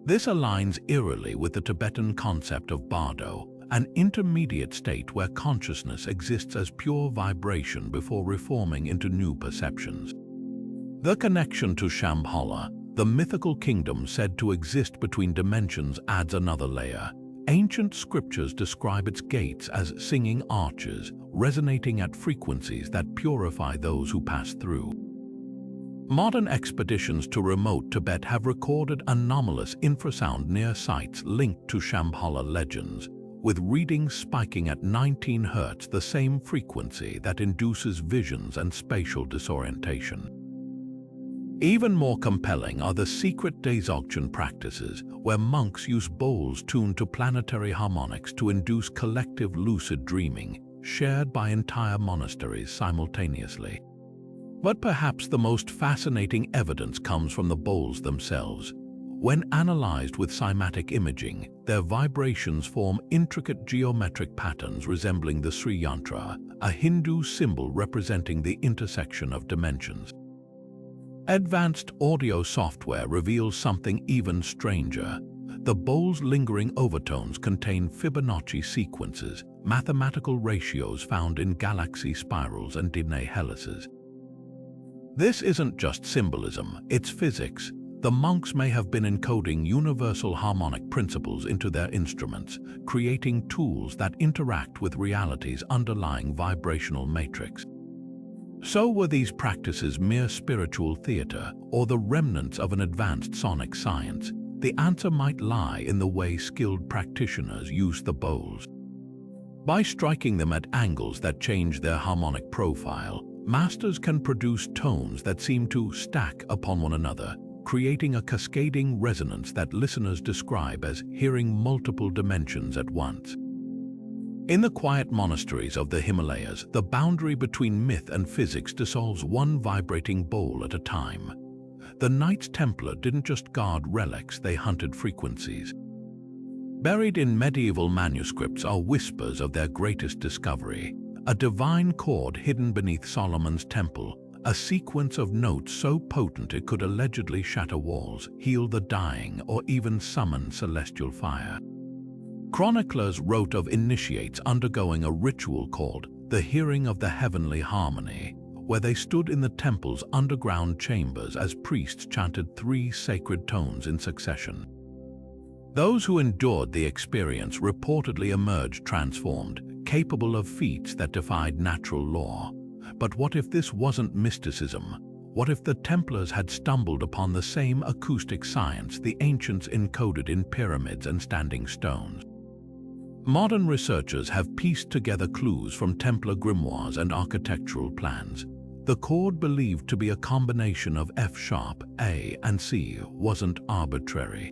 Speaker 1: This aligns eerily with the Tibetan concept of bardo, an intermediate state where consciousness exists as pure vibration before reforming into new perceptions. The connection to Shambhala, the mythical kingdom said to exist between dimensions, adds another layer. Ancient scriptures describe its gates as singing arches, resonating at frequencies that purify those who pass through. Modern expeditions to remote Tibet have recorded anomalous infrasound near sites linked to Shambhala legends, with readings spiking at 19 Hz, the same frequency that induces visions and spatial disorientation. Even more compelling are the secret Dzogchen practices, where monks use bowls tuned to planetary harmonics to induce collective lucid dreaming, shared by entire monasteries simultaneously. But perhaps the most fascinating evidence comes from the bowls themselves. When analyzed with cymatic imaging, their vibrations form intricate geometric patterns resembling the Sri Yantra, a Hindu symbol representing the intersection of dimensions. Advanced audio software reveals something even stranger. The bowl's lingering overtones contain Fibonacci sequences, mathematical ratios found in galaxy spirals and Dine helices. This isn't just symbolism, it's physics. The monks may have been encoding universal harmonic principles into their instruments, creating tools that interact with reality's underlying vibrational matrix. So were these practices mere spiritual theater or the remnants of an advanced sonic science? The answer might lie in the way skilled practitioners use the bowls. By striking them at angles that change their harmonic profile, masters can produce tones that seem to stack upon one another, creating a cascading resonance that listeners describe as hearing multiple dimensions at once. In the quiet monasteries of the Himalayas, the boundary between myth and physics dissolves one vibrating bowl at a time. The Knights Templar didn't just guard relics, they hunted frequencies. Buried in medieval manuscripts are whispers of their greatest discovery, a divine chord hidden beneath Solomon's temple, a sequence of notes so potent it could allegedly shatter walls, heal the dying, or even summon celestial fire. Chroniclers wrote of initiates undergoing a ritual called the Hearing of the Heavenly Harmony, where they stood in the temple's underground chambers as priests chanted 3 sacred tones in succession. Those who endured the experience reportedly emerged transformed, capable of feats that defied natural law. But what if this wasn't mysticism? What if the Templars had stumbled upon the same acoustic science the ancients encoded in pyramids and standing stones? Modern researchers have pieced together clues from Templar grimoires and architectural plans. The chord, believed to be a combination of F-sharp, A, and C, wasn't arbitrary.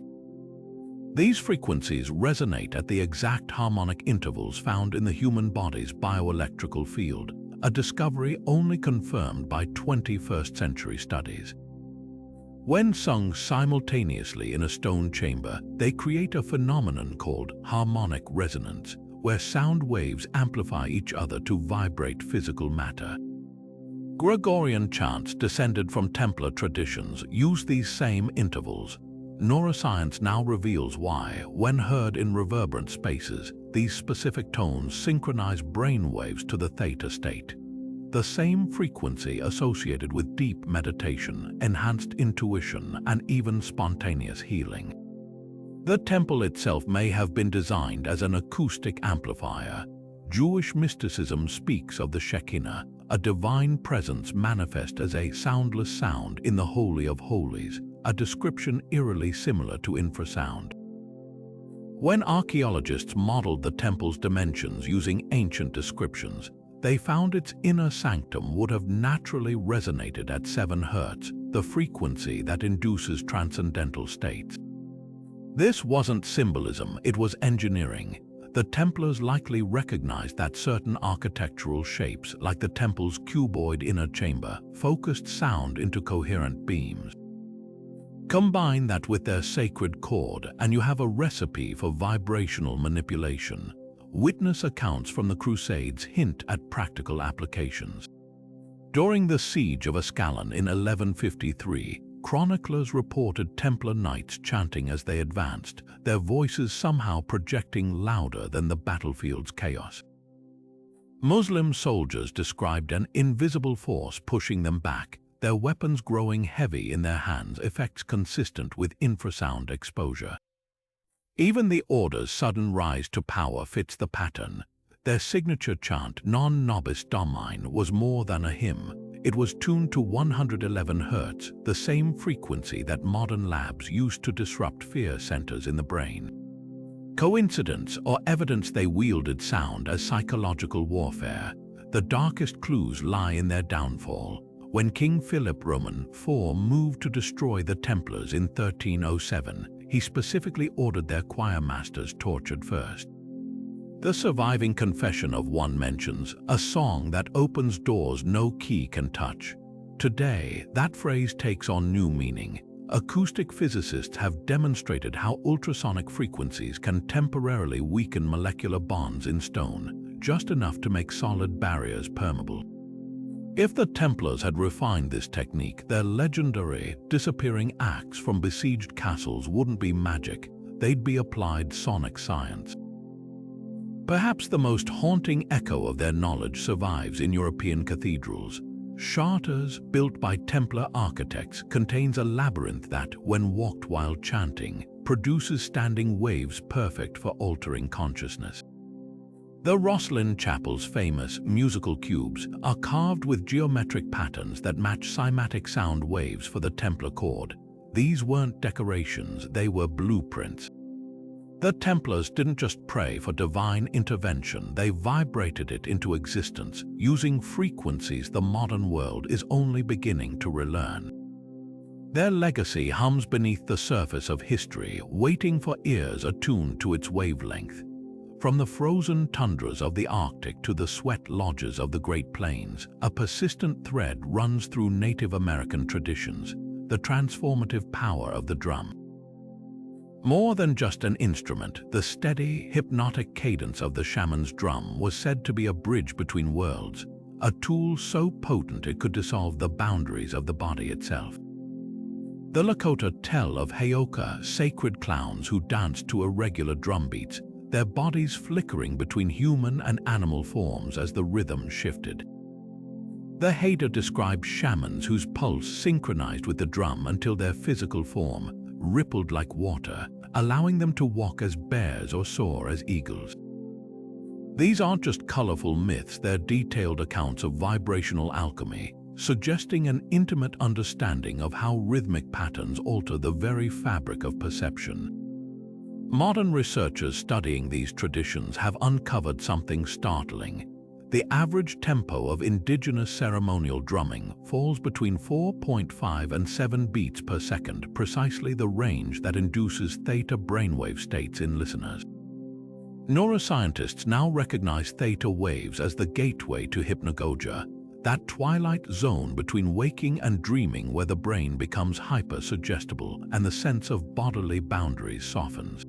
Speaker 1: These frequencies resonate at the exact harmonic intervals found in the human body's bioelectrical field, a discovery only confirmed by 21st-century studies. When sung simultaneously in a stone chamber, they create a phenomenon called harmonic resonance, where sound waves amplify each other to vibrate physical matter. Gregorian chants descended from Templar traditions use these same intervals. Neuroscience now reveals why, when heard in reverberant spaces, these specific tones synchronize brainwaves to the theta state, the same frequency associated with deep meditation, enhanced intuition, and even spontaneous healing. The temple itself may have been designed as an acoustic amplifier. Jewish mysticism speaks of the Shekinah, a divine presence manifest as a soundless sound in the Holy of Holies, a description eerily similar to infrasound. When archaeologists modeled the temple's dimensions using ancient descriptions, they found its inner sanctum would have naturally resonated at 7 Hz, the frequency that induces transcendental states. This wasn't symbolism, it was engineering. The Templars likely recognized that certain architectural shapes, like the temple's cuboid inner chamber, focused sound into coherent beams. Combine that with their sacred chord, and you have a recipe for vibrational manipulation. Witness accounts from the Crusades hint at practical applications. During the siege of Ascalon in 1153, chroniclers reported Templar knights chanting as they advanced, their voices somehow projecting louder than the battlefield's chaos. Muslim soldiers described an invisible force pushing them back, their weapons growing heavy in their hands, effects consistent with infrasound exposure. Even the Order's sudden rise to power fits the pattern. Their signature chant, Non Nobis Domine, was more than a hymn. It was tuned to 111 Hz, the same frequency that modern labs use to disrupt fear centers in the brain. Coincidence or evidence they wielded sound as psychological warfare? The darkest clues lie in their downfall. When King Philip Roman IV moved to destroy the Templars in 1307, he specifically ordered their choir masters tortured first. The surviving confession of one mentions, a song that opens doors no key can touch. Today, that phrase takes on new meaning. Acoustic physicists have demonstrated how ultrasonic frequencies can temporarily weaken molecular bonds in stone, just enough to make solid barriers permeable. If the Templars had refined this technique, their legendary disappearing axe from besieged castles wouldn't be magic, they'd be applied sonic science. Perhaps the most haunting echo of their knowledge survives in European cathedrals. Chartres, built by Templar architects, contains a labyrinth that, when walked while chanting, produces standing waves perfect for altering consciousness. The Rosslyn Chapel's famous musical cubes are carved with geometric patterns that match cymatic sound waves for the Templar chord. These weren't decorations, they were blueprints. The Templars didn't just pray for divine intervention, they vibrated it into existence, using frequencies the modern world is only beginning to relearn. Their legacy hums beneath the surface of history, waiting for ears attuned to its wavelength. From the frozen tundras of the Arctic to the sweat lodges of the Great Plains, a persistent thread runs through Native American traditions, the transformative power of the drum. More than just an instrument, the steady, hypnotic cadence of the shaman's drum was said to be a bridge between worlds, a tool so potent it could dissolve the boundaries of the body itself. The Lakota tell of Heyoka, sacred clowns who danced to irregular drum beats, their bodies flickering between human and animal forms as the rhythm shifted. The Haida described shamans whose pulse synchronized with the drum until their physical form rippled like water, allowing them to walk as bears or soar as eagles. These aren't just colorful myths, they're detailed accounts of vibrational alchemy, suggesting an intimate understanding of how rhythmic patterns alter the very fabric of perception. Modern researchers studying these traditions have uncovered something startling. The average tempo of indigenous ceremonial drumming falls between 4.5 and 7 beats per second, precisely the range that induces theta brainwave states in listeners. Neuroscientists now recognize theta waves as the gateway to hypnagogia. that twilight zone between waking and dreaming where the brain becomes hyper-suggestible and the sense of bodily boundaries softens.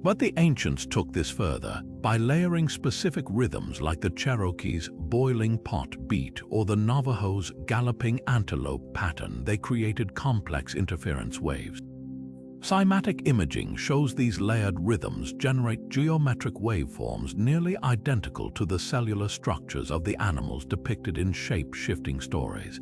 Speaker 1: But the ancients took this further. By layering specific rhythms like the Cherokees' boiling pot beat or the Navajo's galloping antelope pattern, they created complex interference waves. Cymatic imaging shows these layered rhythms generate geometric waveforms nearly identical to the cellular structures of the animals depicted in shape-shifting stories.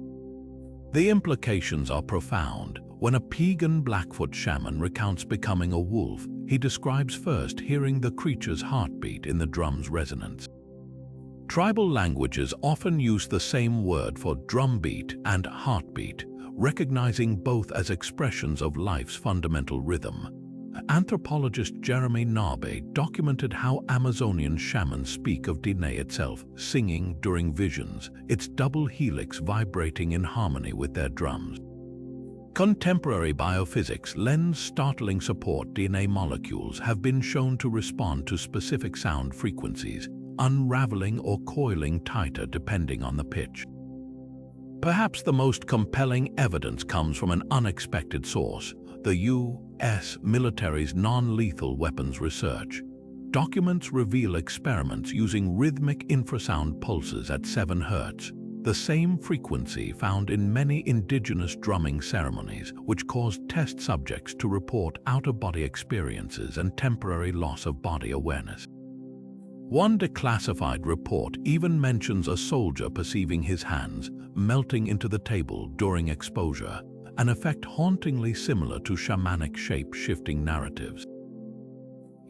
Speaker 1: The implications are profound. When a pagan Blackfoot shaman recounts becoming a wolf, he describes first hearing the creature's heartbeat in the drum's resonance. Tribal languages often use the same word for drumbeat and heartbeat, recognizing both as expressions of life's fundamental rhythm. Anthropologist Jeremy Narbe documented how Amazonian shamans speak of Dene itself, singing during visions, its double helix vibrating in harmony with their drums. Contemporary biophysics lends startling support. DNA molecules have been shown to respond to specific sound frequencies, unraveling or coiling tighter depending on the pitch. Perhaps the most compelling evidence comes from an unexpected source: the U.S. military's non-lethal weapons research. Documents reveal experiments using rhythmic infrasound pulses at 7 Hz, the same frequency found in many indigenous drumming ceremonies, which caused test subjects to report out-of-body experiences and temporary loss of body awareness. One declassified report even mentions a soldier perceiving his hands melting into the table during exposure, an effect hauntingly similar to shamanic shape-shifting narratives.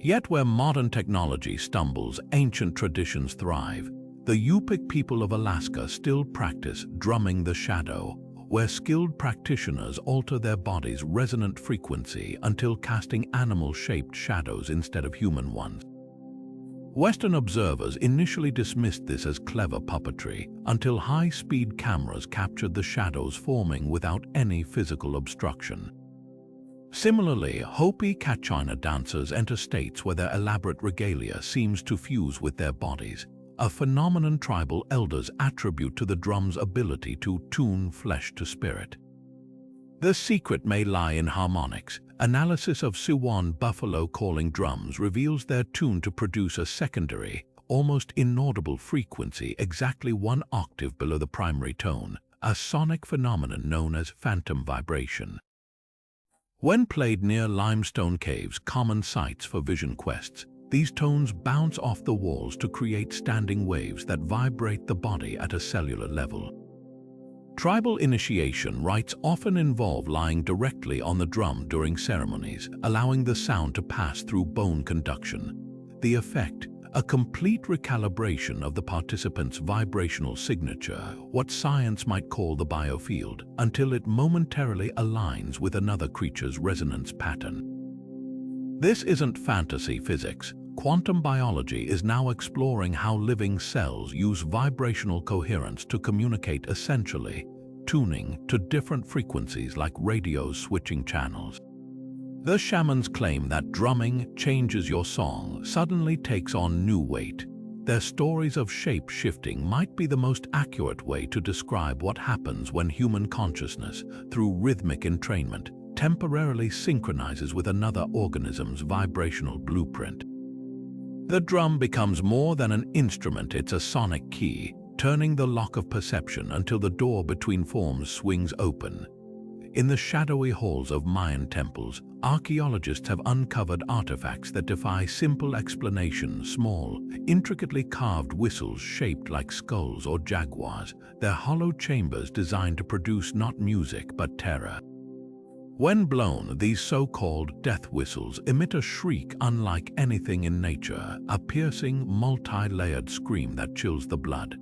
Speaker 1: Yet where modern technology stumbles, ancient traditions thrive. The Yupik people of Alaska still practice drumming the shadow, where skilled practitioners alter their body's resonant frequency until casting animal-shaped shadows instead of human ones. Western observers initially dismissed this as clever puppetry until high-speed cameras captured the shadows forming without any physical obstruction. Similarly, Hopi Kachina dancers enter states where their elaborate regalia seems to fuse with their bodies, a phenomenon tribal elders attribute to the drum's ability to tune flesh to spirit. The secret may lie in harmonics. Analysis of Siouan buffalo calling drums reveals they're tuned to produce a secondary, almost inaudible frequency exactly 1 octave below the primary tone, a sonic phenomenon known as phantom vibration. When played near limestone caves, common sites for vision quests, these tones bounce off the walls to create standing waves that vibrate the body at a cellular level. Tribal initiation rites often involve lying directly on the drum during ceremonies, allowing the sound to pass through bone conduction. The effect: a complete recalibration of the participant's vibrational signature, what science might call the biofield, until it momentarily aligns with another creature's resonance pattern. This isn't fantasy physics. Quantum biology is now exploring how living cells use vibrational coherence to communicate, essentially tuning to different frequencies like radio switching channels. The shamans claim that drumming changes your song, suddenly takes on new weight. Their stories of shape-shifting might be the most accurate way to describe what happens when human consciousness, through rhythmic entrainment, temporarily synchronizes with another organism's vibrational blueprint. The drum becomes more than an instrument, it's a sonic key, turning the lock of perception until the door between forms swings open. In the shadowy halls of Mayan temples, archaeologists have uncovered artifacts that defy simple explanation: small, intricately carved whistles shaped like skulls or jaguars, their hollow chambers designed to produce not music but terror. When blown, these so-called death whistles emit a shriek unlike anything in nature, a piercing, multi-layered scream that chills the blood.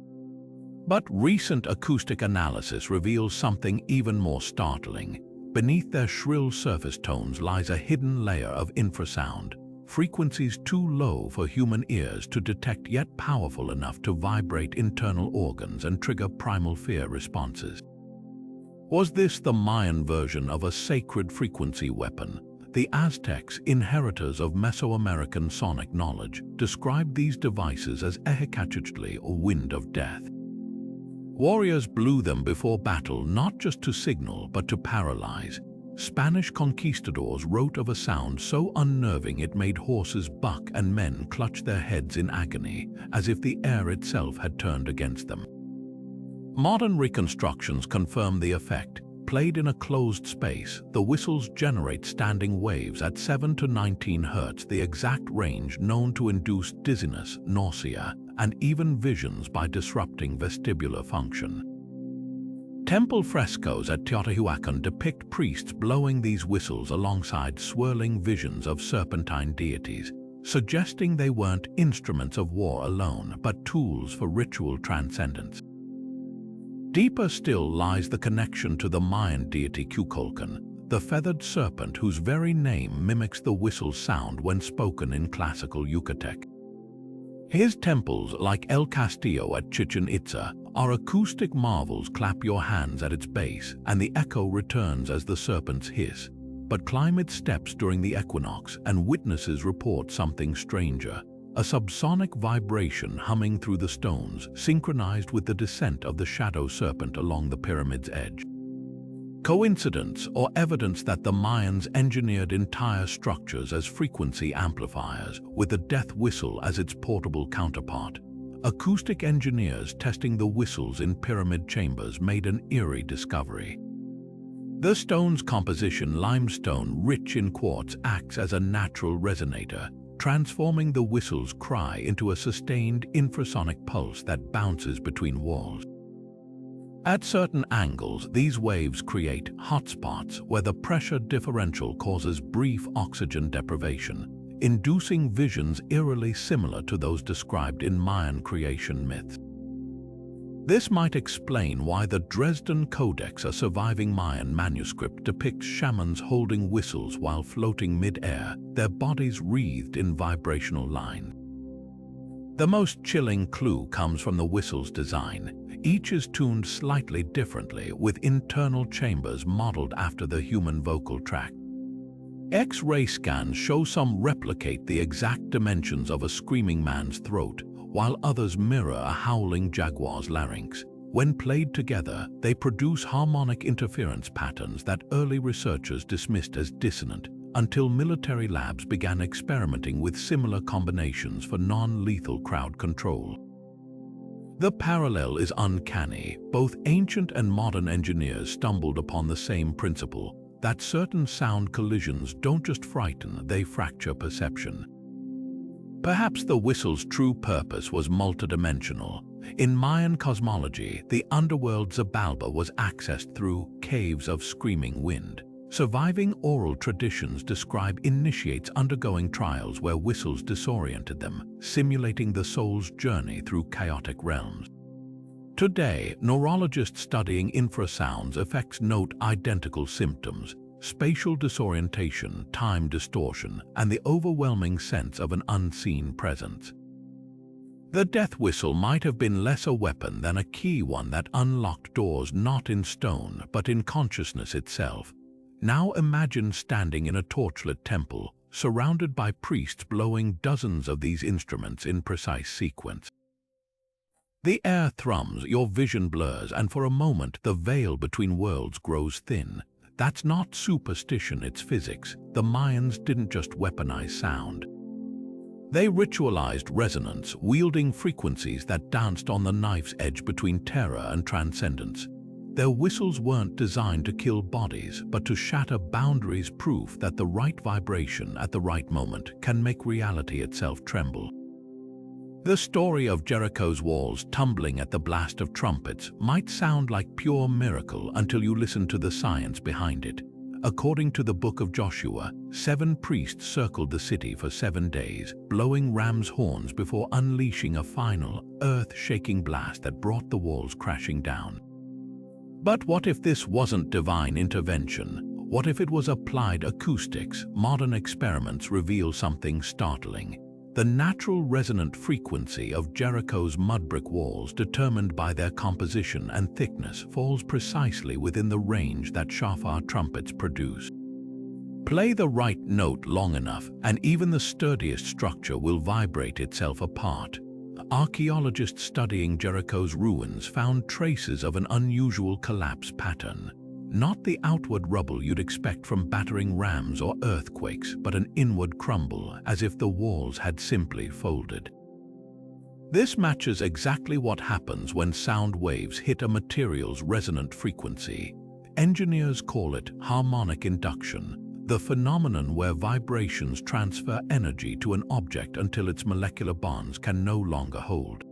Speaker 1: But recent acoustic analysis reveals something even more startling. Beneath their shrill surface tones lies a hidden layer of infrasound, frequencies too low for human ears to detect yet powerful enough to vibrate internal organs and trigger primal fear responses. Was this the Mayan version of a sacred frequency weapon? The Aztecs, inheritors of Mesoamerican sonic knowledge, described these devices as Ehecachichtli, or wind of death. Warriors blew them before battle not just to signal but to paralyze. Spanish conquistadors wrote of a sound so unnerving it made horses buck and men clutch their heads in agony, as if the air itself had turned against them. Modern reconstructions confirm the effect. Played in a closed space, the whistles generate standing waves at 7 to 19 Hz, the exact range known to induce dizziness, nausea, and even visions by disrupting vestibular function. Temple frescoes at Teotihuacan depict priests blowing these whistles alongside swirling visions of serpentine deities, suggesting they weren't instruments of war alone, but tools for ritual transcendence. Deeper still lies the connection to the Mayan deity Kukulkan, the feathered serpent whose very name mimics the whistle's sound when spoken in classical Yucatec. His temples, like El Castillo at Chichen Itza, are acoustic marvels. Clap your hands at its base, and the echo returns as the serpents hiss. But climb its steps during the equinox, and witnesses report something stranger. A subsonic vibration humming through the stones, synchronized with the descent of the shadow serpent along the pyramid's edge. Coincidence or evidence that the Mayans engineered entire structures as frequency amplifiers, with the death whistle as its portable counterpart? Acoustic engineers testing the whistles in pyramid chambers made an eerie discovery. The stone's composition, limestone rich in quartz, acts as a natural resonator, transforming the whistle's cry into a sustained infrasonic pulse that bounces between walls. At certain angles, these waves create hotspots where the pressure differential causes brief oxygen deprivation, inducing visions eerily similar to those described in Mayan creation myths. This might explain why the Dresden Codex, a surviving Mayan manuscript, depicts shamans holding whistles while floating mid-air, their bodies wreathed in vibrational line. The most chilling clue comes from the whistle's design. Each is tuned slightly differently, with internal chambers modeled after the human vocal tract. X-ray scans show some replicate the exact dimensions of a screaming man's throat, while others mirror a howling jaguar's larynx. When played together, they produce harmonic interference patterns that early researchers dismissed as dissonant, until military labs began experimenting with similar combinations for non-lethal crowd control. The parallel is uncanny. Both ancient and modern engineers stumbled upon the same principle, that certain sound collisions don't just frighten, they fracture perception. Perhaps the whistle's true purpose was multidimensional. In Mayan cosmology, the underworld Xibalba was accessed through caves of screaming wind. Surviving oral traditions describe initiates undergoing trials where whistles disoriented them, simulating the soul's journey through chaotic realms. Today, neurologists studying infrasounds effects note identical symptoms: spatial disorientation, time distortion, and the overwhelming sense of an unseen presence. The death whistle might have been less a weapon than a key, one that unlocked doors not in stone but in consciousness itself. Now imagine standing in a torchlit temple, surrounded by priests blowing dozens of these instruments in precise sequence. The air thrums, your vision blurs, and for a moment the veil between worlds grows thin. That's not superstition, it's physics. The Mayans didn't just weaponize sound. They ritualized resonance, wielding frequencies that danced on the knife's edge between terror and transcendence. Their whistles weren't designed to kill bodies, but to shatter boundaries, proof that the right vibration at the right moment can make reality itself tremble. The story of Jericho's walls tumbling at the blast of trumpets might sound like pure miracle until you listen to the science behind it. According to the Book of Joshua, 7 priests circled the city for 7 days, blowing ram's horns before unleashing a final, earth-shaking blast that brought the walls crashing down. But what if this wasn't divine intervention? What if it was applied acoustics? Modern experiments reveal something startling. The natural resonant frequency of Jericho's mud-brick walls, determined by their composition and thickness, falls precisely within the range that shofar trumpets produce. Play the right note long enough, and even the sturdiest structure will vibrate itself apart. Archaeologists studying Jericho's ruins found traces of an unusual collapse pattern. Not the outward rubble you'd expect from battering rams or earthquakes, but an inward crumble, as if the walls had simply folded. This matches exactly what happens when sound waves hit a material's resonant frequency. Engineers call it harmonic induction, the phenomenon where vibrations transfer energy to an object until its molecular bonds can no longer hold.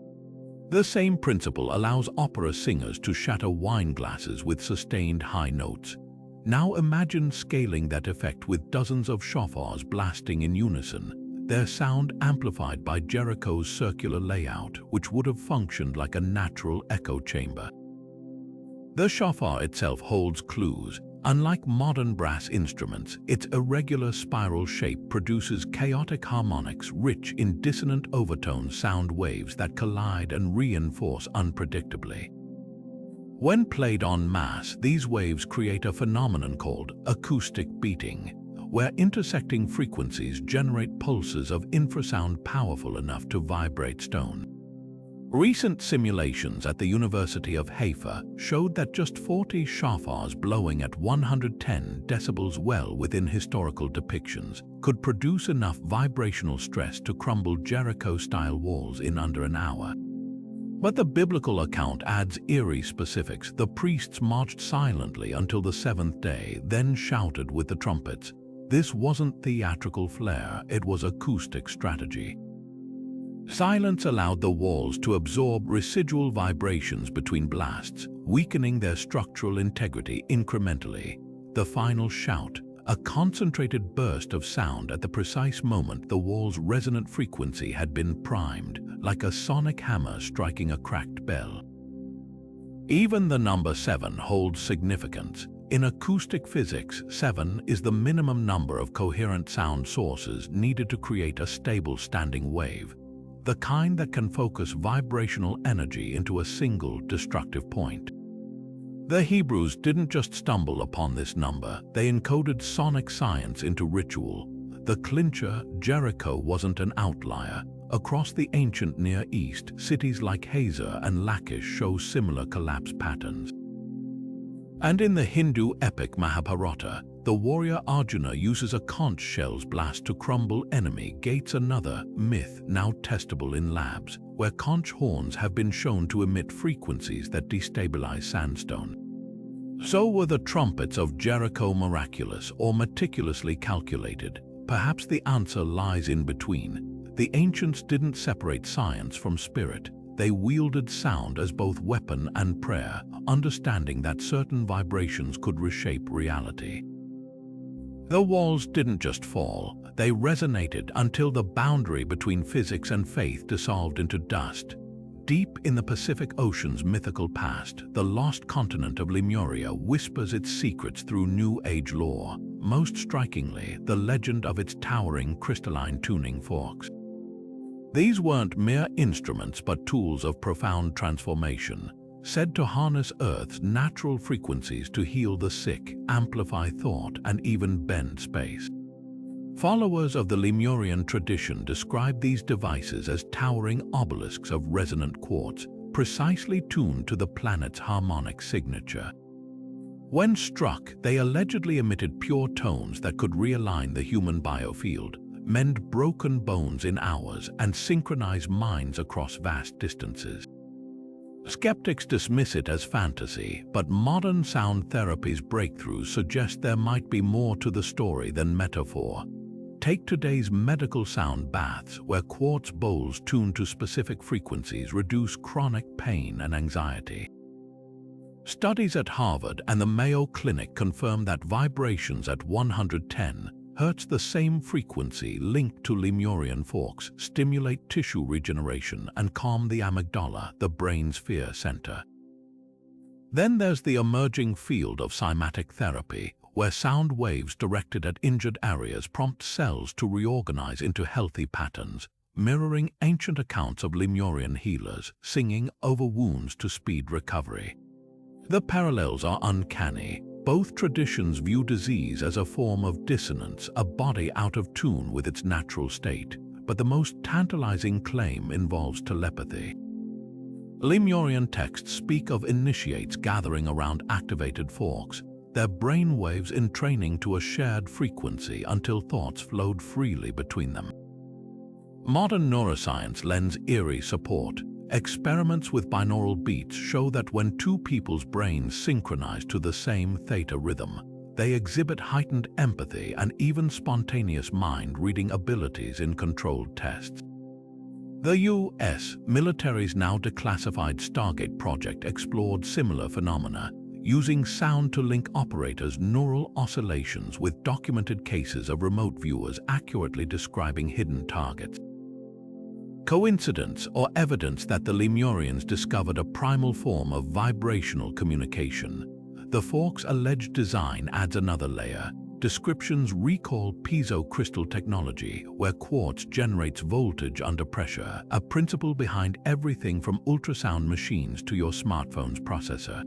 Speaker 1: The same principle allows opera singers to shatter wine glasses with sustained high notes. Now imagine scaling that effect with dozens of shofars blasting in unison, their sound amplified by Jericho's circular layout, which would have functioned like a natural echo chamber. The shofar itself holds clues. Unlike modern brass instruments, its irregular spiral shape produces chaotic harmonics rich in dissonant overtone sound waves that collide and reinforce unpredictably. When played en masse, these waves create a phenomenon called acoustic beating, where intersecting frequencies generate pulses of infrasound powerful enough to vibrate stone. Recent simulations at the University of Haifa showed that just 40 shofars blowing at 110 decibels well within historical depictions could produce enough vibrational stress to crumble Jericho-style walls in under an hour. But the biblical account adds eerie specifics. The priests marched silently until the seventh day, then shouted with the trumpets. This wasn't theatrical flair, it was acoustic strategy. Silence allowed the walls to absorb residual vibrations between blasts, weakening their structural integrity incrementally. The final shout, a concentrated burst of sound at the precise moment the wall's resonant frequency had been primed, like a sonic hammer striking a cracked bell. Even the number 7 holds significance. In acoustic physics, 7 is the minimum number of coherent sound sources needed to create a stable standing wave, the kind that can focus vibrational energy into a single destructive point. The Hebrews didn't just stumble upon this number, they encoded sonic science into ritual. The clincher, Jericho, wasn't an outlier. Across the ancient Near East, cities like Hazor and Lachish show similar collapse patterns. And in the Hindu epic Mahabharata, the warrior Arjuna uses a conch shell's blast to crumble enemy gates, another myth now testable in labs, where conch horns have been shown to emit frequencies that destabilize sandstone. So were the trumpets of Jericho miraculous or meticulously calculated? Perhaps the answer lies in between. The ancients didn't separate science from spirit. They wielded sound as both weapon and prayer, understanding that certain vibrations could reshape reality. The walls didn't just fall, they resonated until the boundary between physics and faith dissolved into dust. Deep in the Pacific Ocean's mythical past, the lost continent of Lemuria whispers its secrets through New Age lore, most strikingly the legend of its towering crystalline tuning forks. These weren't mere instruments but tools of profound transformation, said to harness Earth's natural frequencies to heal the sick, amplify thought, and even bend space. Followers of the Lemurian tradition describe these devices as towering obelisks of resonant quartz, precisely tuned to the planet's harmonic signature. When struck, they allegedly emitted pure tones that could realign the human biofield, mend broken bones in hours, and synchronize minds across vast distances. Skeptics dismiss it as fantasy, but modern sound therapy's breakthroughs suggest there might be more to the story than metaphor. Take today's medical sound baths, where quartz bowls tuned to specific frequencies reduce chronic pain and anxiety. Studies at Harvard and the Mayo Clinic confirm that vibrations at 110 Hz, the same frequency linked to Lemurian forks, stimulate tissue regeneration and calm the amygdala, the brain's fear center. Then there's the emerging field of cymatic therapy, where sound waves directed at injured areas prompt cells to reorganize into healthy patterns, mirroring ancient accounts of Lemurian healers singing over wounds to speed recovery. The parallels are uncanny. Both traditions view disease as a form of dissonance, a body out of tune with its natural state. but the most tantalizing claim involves telepathy. Lemurian texts speak of initiates gathering around activated forks, their brain waves entraining to a shared frequency until thoughts flowed freely between them. Modern neuroscience lends eerie support. Experiments with binaural beats show that when two people's brains synchronize to the same theta rhythm, they exhibit heightened empathy and even spontaneous mind-reading abilities in controlled tests. The U.S. military's now declassified Stargate project explored similar phenomena, using sound to link operators' neural oscillations with documented cases of remote viewers accurately describing hidden targets. Coincidence or evidence that the Lemurians discovered a primal form of vibrational communication? The fork's alleged design adds another layer. Descriptions recall piezo crystal technology, where quartz generates voltage under pressure, a principle behind everything from ultrasound machines to your smartphone's processor.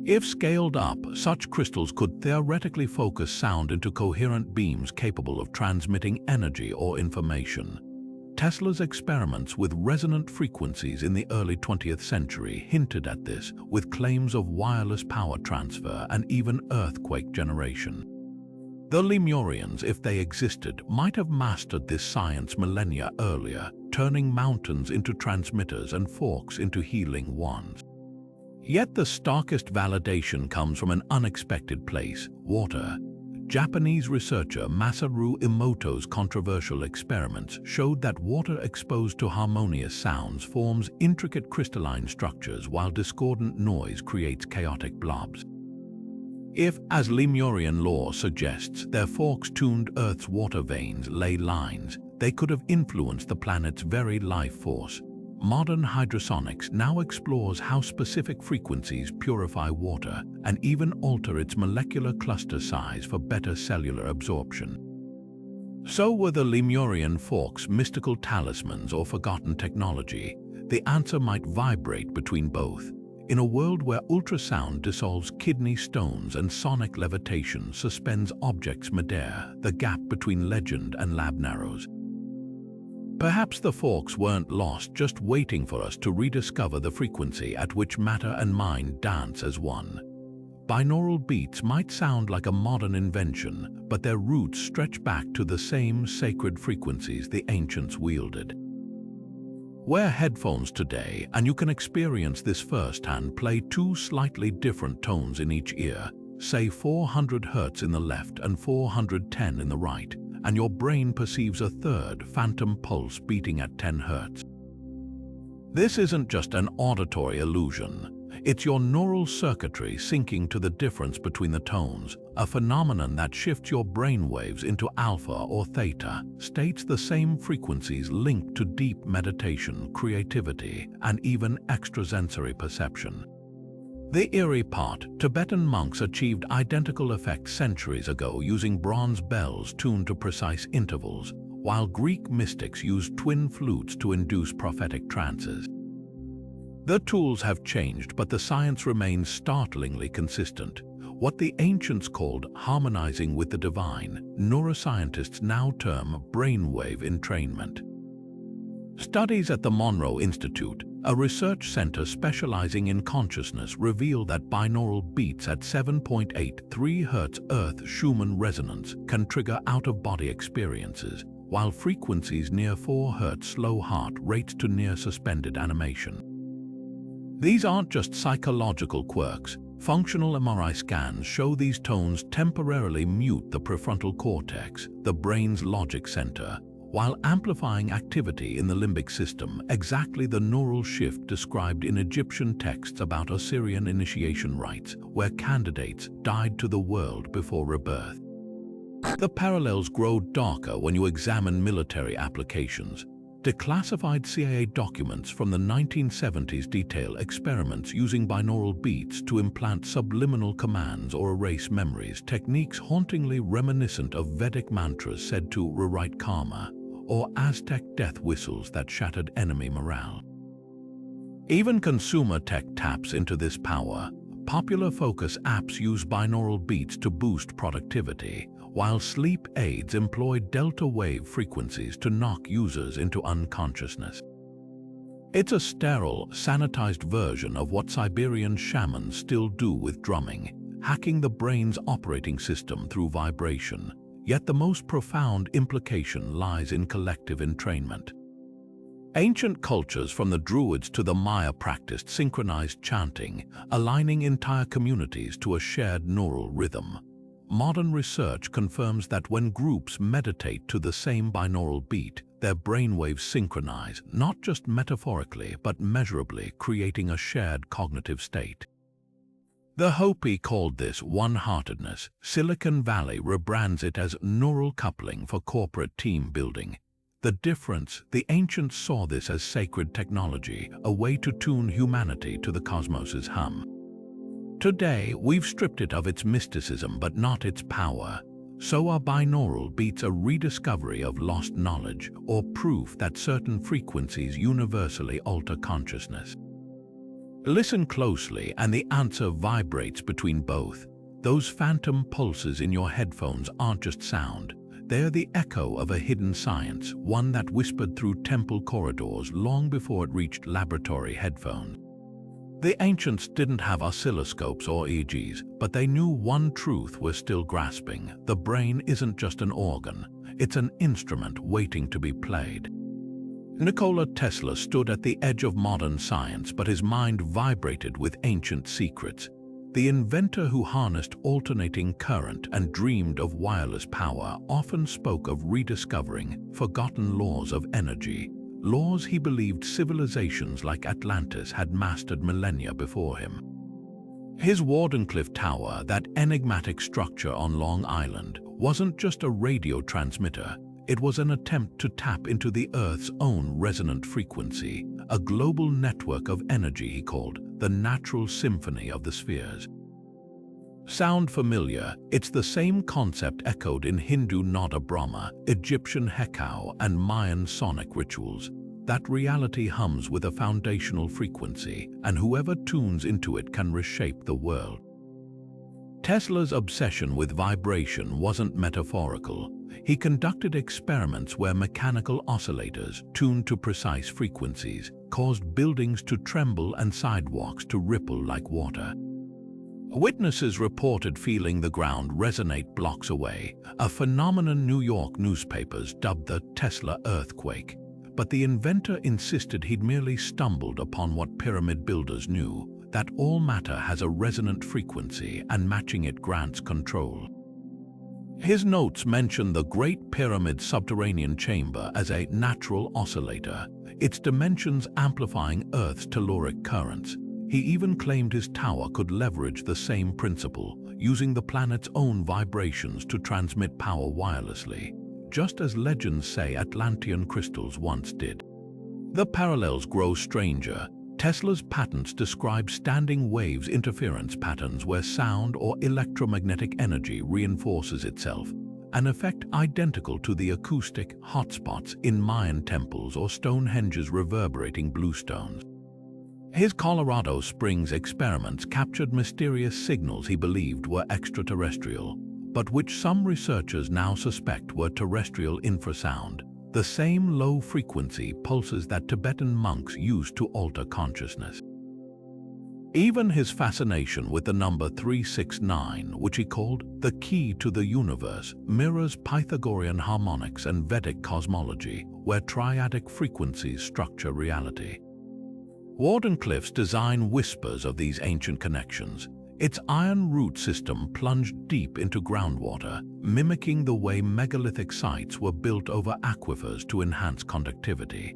Speaker 1: If scaled up, such crystals could theoretically focus sound into coherent beams capable of transmitting energy or information. Tesla's experiments with resonant frequencies in the early 20th century hinted at this, with claims of wireless power transfer and even earthquake generation. The Lemurians, if they existed, might have mastered this science millennia earlier, turning mountains into transmitters and forks into healing wands. Yet the starkest validation comes from an unexpected place: water. Japanese researcher Masaru Emoto's controversial experiments showed that water exposed to harmonious sounds forms intricate crystalline structures while discordant noise creates chaotic blobs. If, as Lemurian lore suggests, their forks tuned Earth's water veins ley lines, they could have influenced the planet's very life force. Modern hydrosonics now explores how specific frequencies purify water and even alter its molecular cluster size for better cellular absorption. So were the Lemurian forks mystical talismans or forgotten technology? The answer might vibrate between both. In a world where ultrasound dissolves kidney stones and sonic levitation suspends objects midair, the gap between legend and lab narrows. Perhaps the forks weren't lost, just waiting for us to rediscover the frequency at which matter and mind dance as one. Binaural beats might sound like a modern invention, but their roots stretch back to the same sacred frequencies the ancients wielded. Wear headphones today and you can experience this firsthand. Play two slightly different tones in each ear, say 400 Hz in the left and 410 in the right, and your brain perceives a third phantom pulse beating at 10 Hz. This isn't just an auditory illusion. It's your neural circuitry syncing to the difference between the tones, a phenomenon that shifts your brain waves into alpha or theta, states the same frequencies linked to deep meditation, creativity, and even extrasensory perception. The eerie part: Tibetan monks achieved identical effects centuries ago using bronze bells tuned to precise intervals, while Greek mystics used twin flutes to induce prophetic trances. The tools have changed, but the science remains startlingly consistent. What the ancients called harmonizing with the divine, neuroscientists now term brainwave entrainment. Studies at the Monroe Institute, a research center specializing in consciousness, reveal that binaural beats at 7.83 Hz Earth Schumann resonance can trigger out-of-body experiences, while frequencies near 4 Hz slow heart rates to near-suspended animation. These aren't just psychological quirks. Functional MRI scans show these tones temporarily mute the prefrontal cortex, the brain's logic center, while amplifying activity in the limbic system, exactly the neural shift described in Egyptian texts about Osirian initiation rites, where candidates died to the world before rebirth. The parallels grow darker when you examine military applications. Declassified CIA documents from the 1970s detail experiments using binaural beats to implant subliminal commands or erase memories, techniques hauntingly reminiscent of Vedic mantras said to rewrite karma, or Aztec death whistles that shattered enemy morale. Even consumer tech taps into this power. Popular focus apps use binaural beats to boost productivity, while sleep aids employed delta wave frequencies to knock users into unconsciousness. It's a sterile, sanitized version of what Siberian shamans still do with drumming, hacking the brain's operating system through vibration. Yet the most profound implication lies in collective entrainment. Ancient cultures from the Druids to the Maya practiced synchronized chanting, aligning entire communities to a shared neural rhythm. Modern research confirms that when groups meditate to the same binaural beat, their brainwaves synchronize, not just metaphorically but measurably, creating a shared cognitive state. The Hopi called this one-heartedness. Silicon Valley rebrands it as neural coupling for corporate team building. The difference: the ancients saw this as sacred technology, a way to tune humanity to the cosmos's hum. Today, we've stripped it of its mysticism but not its power. So our binaural beats a rediscovery of lost knowledge, or proof that certain frequencies universally alter consciousness. Listen closely and the answer vibrates between both. Those phantom pulses in your headphones aren't just sound. They're the echo of a hidden science, one that whispered through temple corridors long before it reached laboratory headphones. The ancients didn't have oscilloscopes or EEGs, but they knew one truth we're still grasping: the brain isn't just an organ, it's an instrument waiting to be played. Nikola Tesla stood at the edge of modern science, but his mind vibrated with ancient secrets. The inventor who harnessed alternating current and dreamed of wireless power often spoke of rediscovering forgotten laws of energy, laws he believed civilizations like Atlantis had mastered millennia before him. His Wardenclyffe Tower, that enigmatic structure on Long Island, wasn't just a radio transmitter. It was an attempt to tap into the Earth's own resonant frequency, a global network of energy he called the natural symphony of the spheres. Sound familiar? It's the same concept echoed in Hindu Nada Brahma, Egyptian Hekau, and Mayan sonic rituals. That reality hums with a foundational frequency, and whoever tunes into it can reshape the world. Tesla's obsession with vibration wasn't metaphorical. He conducted experiments where mechanical oscillators, tuned to precise frequencies, caused buildings to tremble and sidewalks to ripple like water. Witnesses reported feeling the ground resonate blocks away, a phenomenon New York newspapers dubbed the Tesla earthquake. But the inventor insisted he'd merely stumbled upon what pyramid builders knew: that all matter has a resonant frequency, and matching it grants control. His notes mention the Great Pyramid's subterranean chamber as a natural oscillator, its dimensions amplifying Earth's telluric currents. He even claimed his tower could leverage the same principle, using the planet's own vibrations to transmit power wirelessly, just as legends say Atlantean crystals once did. The parallels grow stranger. Tesla's patents describe standing waves interference patterns where sound or electromagnetic energy reinforces itself, an effect identical to the acoustic hotspots in Mayan temples or Stonehenge's reverberating bluestones. His Colorado Springs experiments captured mysterious signals he believed were extraterrestrial, but which some researchers now suspect were terrestrial infrasound, the same low-frequency pulses that Tibetan monks used to alter consciousness. Even his fascination with the number 369, which he called the key to the universe, mirrors Pythagorean harmonics and Vedic cosmology, where triadic frequencies structure reality. Wardenclyffe's design whispers of these ancient connections. Its iron root system plunged deep into groundwater, mimicking the way megalithic sites were built over aquifers to enhance conductivity.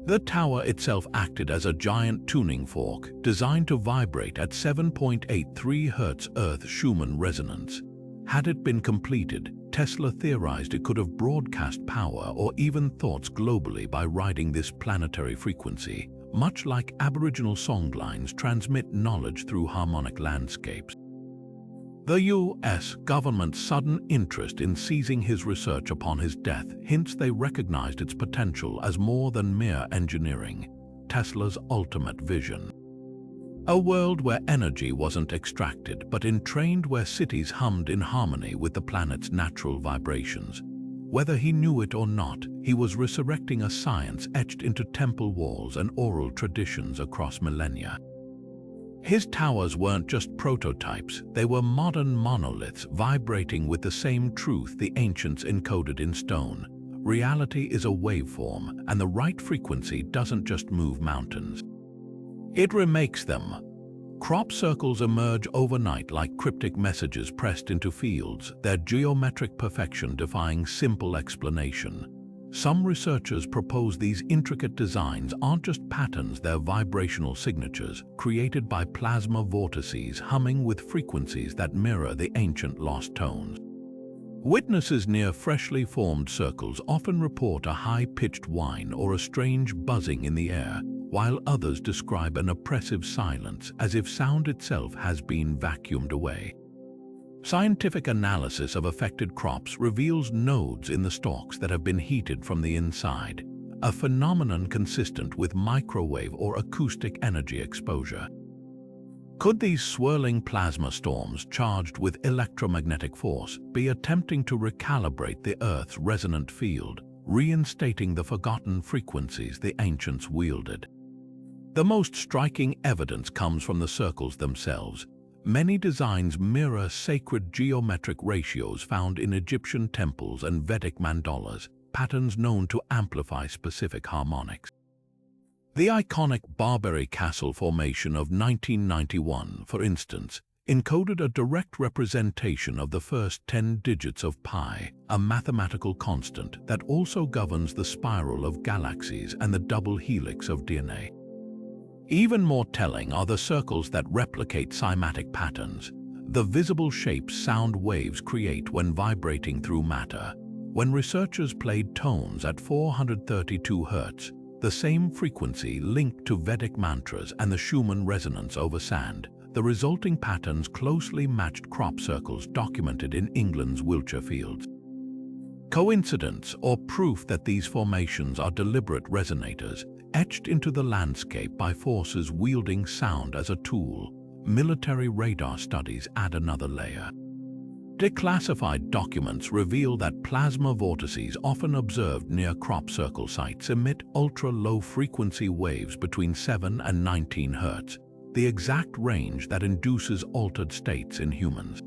Speaker 1: The tower itself acted as a giant tuning fork, designed to vibrate at 7.83 Hz Earth-Schumann resonance. Had it been completed, Tesla theorized it could have broadcast power or even thoughts globally by riding this planetary frequency, much like Aboriginal songlines transmit knowledge through harmonic landscapes. The U.S. government's sudden interest in seizing his research upon his death hints they recognized its potential as more than mere engineering, Tesla's ultimate vision. A world where energy wasn't extracted but entrained, where cities hummed in harmony with the planet's natural vibrations. Whether he knew it or not, he was resurrecting a science etched into temple walls and oral traditions across millennia. His towers weren't just prototypes, they were modern monoliths vibrating with the same truth the ancients encoded in stone. Reality is a waveform, and the right frequency doesn't just move mountains. It remakes them. Crop circles emerge overnight like cryptic messages pressed into fields, their geometric perfection defying simple explanation. Some researchers propose these intricate designs aren't just patterns, they're vibrational signatures, created by plasma vortices humming with frequencies that mirror the ancient lost tones. Witnesses near freshly formed circles often report a high-pitched whine or a strange buzzing in the air, while others describe an oppressive silence as if sound itself has been vacuumed away. Scientific analysis of affected crops reveals nodes in the stalks that have been heated from the inside, a phenomenon consistent with microwave or acoustic energy exposure. Could these swirling plasma storms charged with electromagnetic force be attempting to recalibrate the Earth's resonant field, reinstating the forgotten frequencies the ancients wielded? The most striking evidence comes from the circles themselves. Many designs mirror sacred geometric ratios found in Egyptian temples and Vedic mandalas, patterns known to amplify specific harmonics. The iconic Barbary Castle formation of 1991, for instance, encoded a direct representation of the first 10 digits of pi, a mathematical constant that also governs the spiral of galaxies and the double helix of DNA. Even more telling are the circles that replicate cymatic patterns, the visible shapes sound waves create when vibrating through matter. When researchers played tones at 432 Hz, the same frequency linked to Vedic mantras and the Schumann resonance over sand, the resulting patterns closely matched crop circles documented in England's Wiltshire fields. Coincidence or proof that these formations are deliberate resonators, etched into the landscape by forces wielding sound as a tool? Military radar studies add another layer. Declassified documents reveal that plasma vortices often observed near crop circle sites emit ultra-low frequency waves between 7 and 19 Hz, the exact range that induces altered states in humans.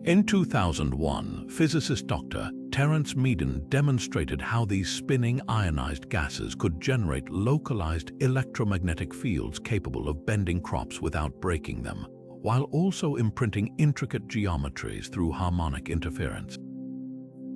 Speaker 1: In 2001, physicist Dr. Terence Meaden demonstrated how these spinning ionized gases could generate localized electromagnetic fields capable of bending crops without breaking them, while also imprinting intricate geometries through harmonic interference.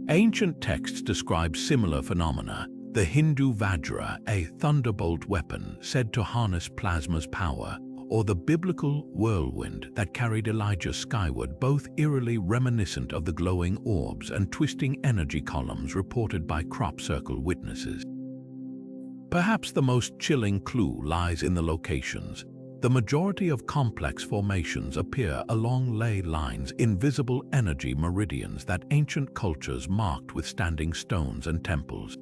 Speaker 1: Ancient texts describe similar phenomena. The Hindu Vajra, a thunderbolt weapon said to harness plasma's power, or the biblical whirlwind that carried Elijah skyward, both eerily reminiscent of the glowing orbs and twisting energy columns reported by crop circle witnesses. Perhaps the most chilling clue lies in the locations. The majority of complex formations appear along ley lines, invisible energy meridians that ancient cultures marked with standing stones and temples.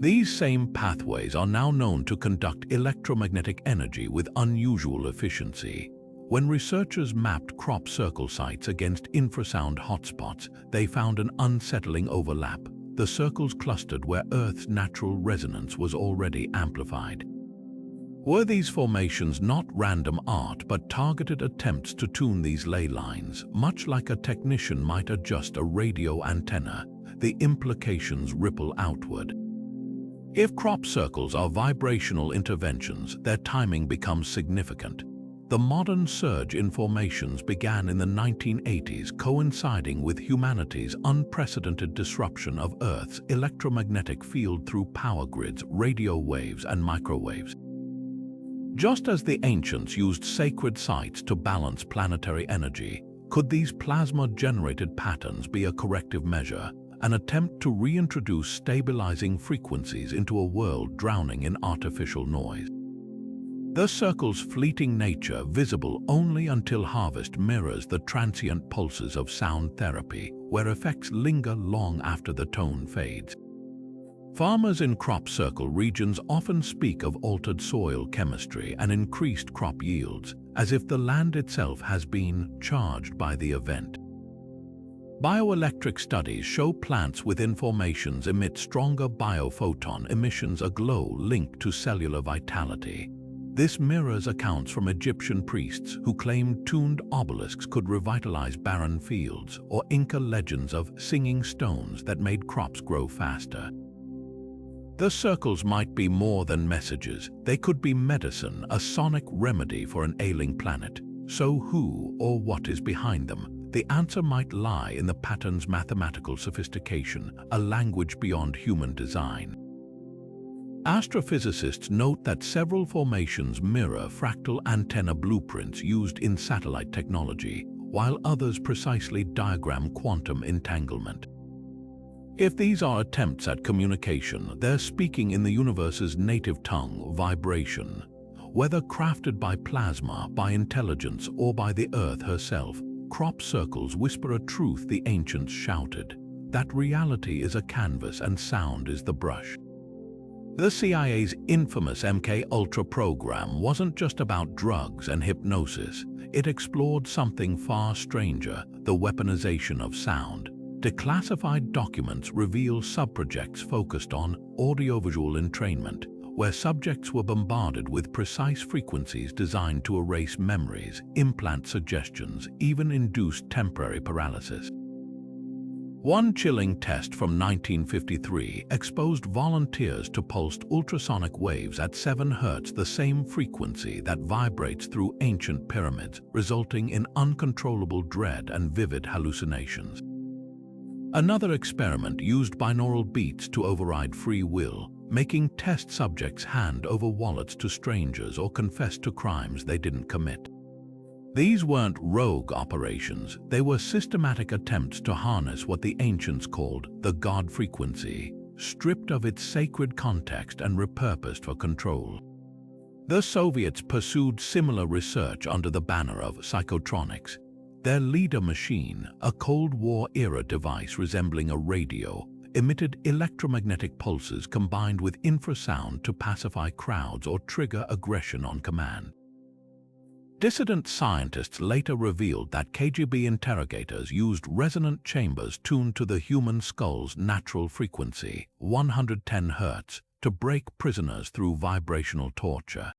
Speaker 1: These same pathways are now known to conduct electromagnetic energy with unusual efficiency. When researchers mapped crop circle sites against infrasound hotspots, they found an unsettling overlap. The circles clustered where Earth's natural resonance was already amplified. Were these formations not random art but targeted attempts to tune these ley lines, much like a technician might adjust a radio antenna? The implications ripple outward. If crop circles are vibrational interventions, their timing becomes significant. The modern surge in formations began in the 1980s, coinciding with humanity's unprecedented disruption of Earth's electromagnetic field through power grids, radio waves, and microwaves. Just as the ancients used sacred sites to balance planetary energy, could these plasma-generated patterns be a corrective measure, an attempt to reintroduce stabilizing frequencies into a world drowning in artificial noise? The circle's fleeting nature, visible only until harvest, mirrors the transient pulses of sound therapy, where effects linger long after the tone fades. Farmers in crop circle regions often speak of altered soil chemistry and increased crop yields, as if the land itself has been charged by the event. Bioelectric studies show plants within formations emit stronger biophoton emissions, a glow linked to cellular vitality. This mirrors accounts from Egyptian priests who claimed tuned obelisks could revitalize barren fields, or Inca legends of singing stones that made crops grow faster. The circles might be more than messages. They could be medicine, a sonic remedy for an ailing planet. So who or what is behind them? The answer might lie in the pattern's mathematical sophistication, a language beyond human design. Astrophysicists note that several formations mirror fractal antenna blueprints used in satellite technology, while others precisely diagram quantum entanglement. If these are attempts at communication, they're speaking in the universe's native tongue, vibration. Whether crafted by plasma, by intelligence, or by the Earth herself, crop circles whisper a truth the ancients shouted, that reality is a canvas and sound is the brush. The CIA's infamous MK Ultra program wasn't just about drugs and hypnosis. It explored something far stranger, the weaponization of sound. Declassified documents reveal subprojects focused on audiovisual entrainment, where subjects were bombarded with precise frequencies designed to erase memories, implant suggestions, even induce temporary paralysis. One chilling test from 1953 exposed volunteers to pulsed ultrasonic waves at 7 Hz, the same frequency that vibrates through ancient pyramids, resulting in uncontrollable dread and vivid hallucinations. Another experiment used binaural beats to override free will, making test subjects hand over wallets to strangers or confess to crimes they didn't commit. These weren't rogue operations, they were systematic attempts to harness what the ancients called the God frequency, stripped of its sacred context and repurposed for control. The Soviets pursued similar research under the banner of psychotronics. Their leader machine, a Cold War-era device resembling a radio, emitted electromagnetic pulses combined with infrasound to pacify crowds or trigger aggression on command. Dissident scientists later revealed that KGB interrogators used resonant chambers tuned to the human skull's natural frequency, 110 Hz, to break prisoners through vibrational torture.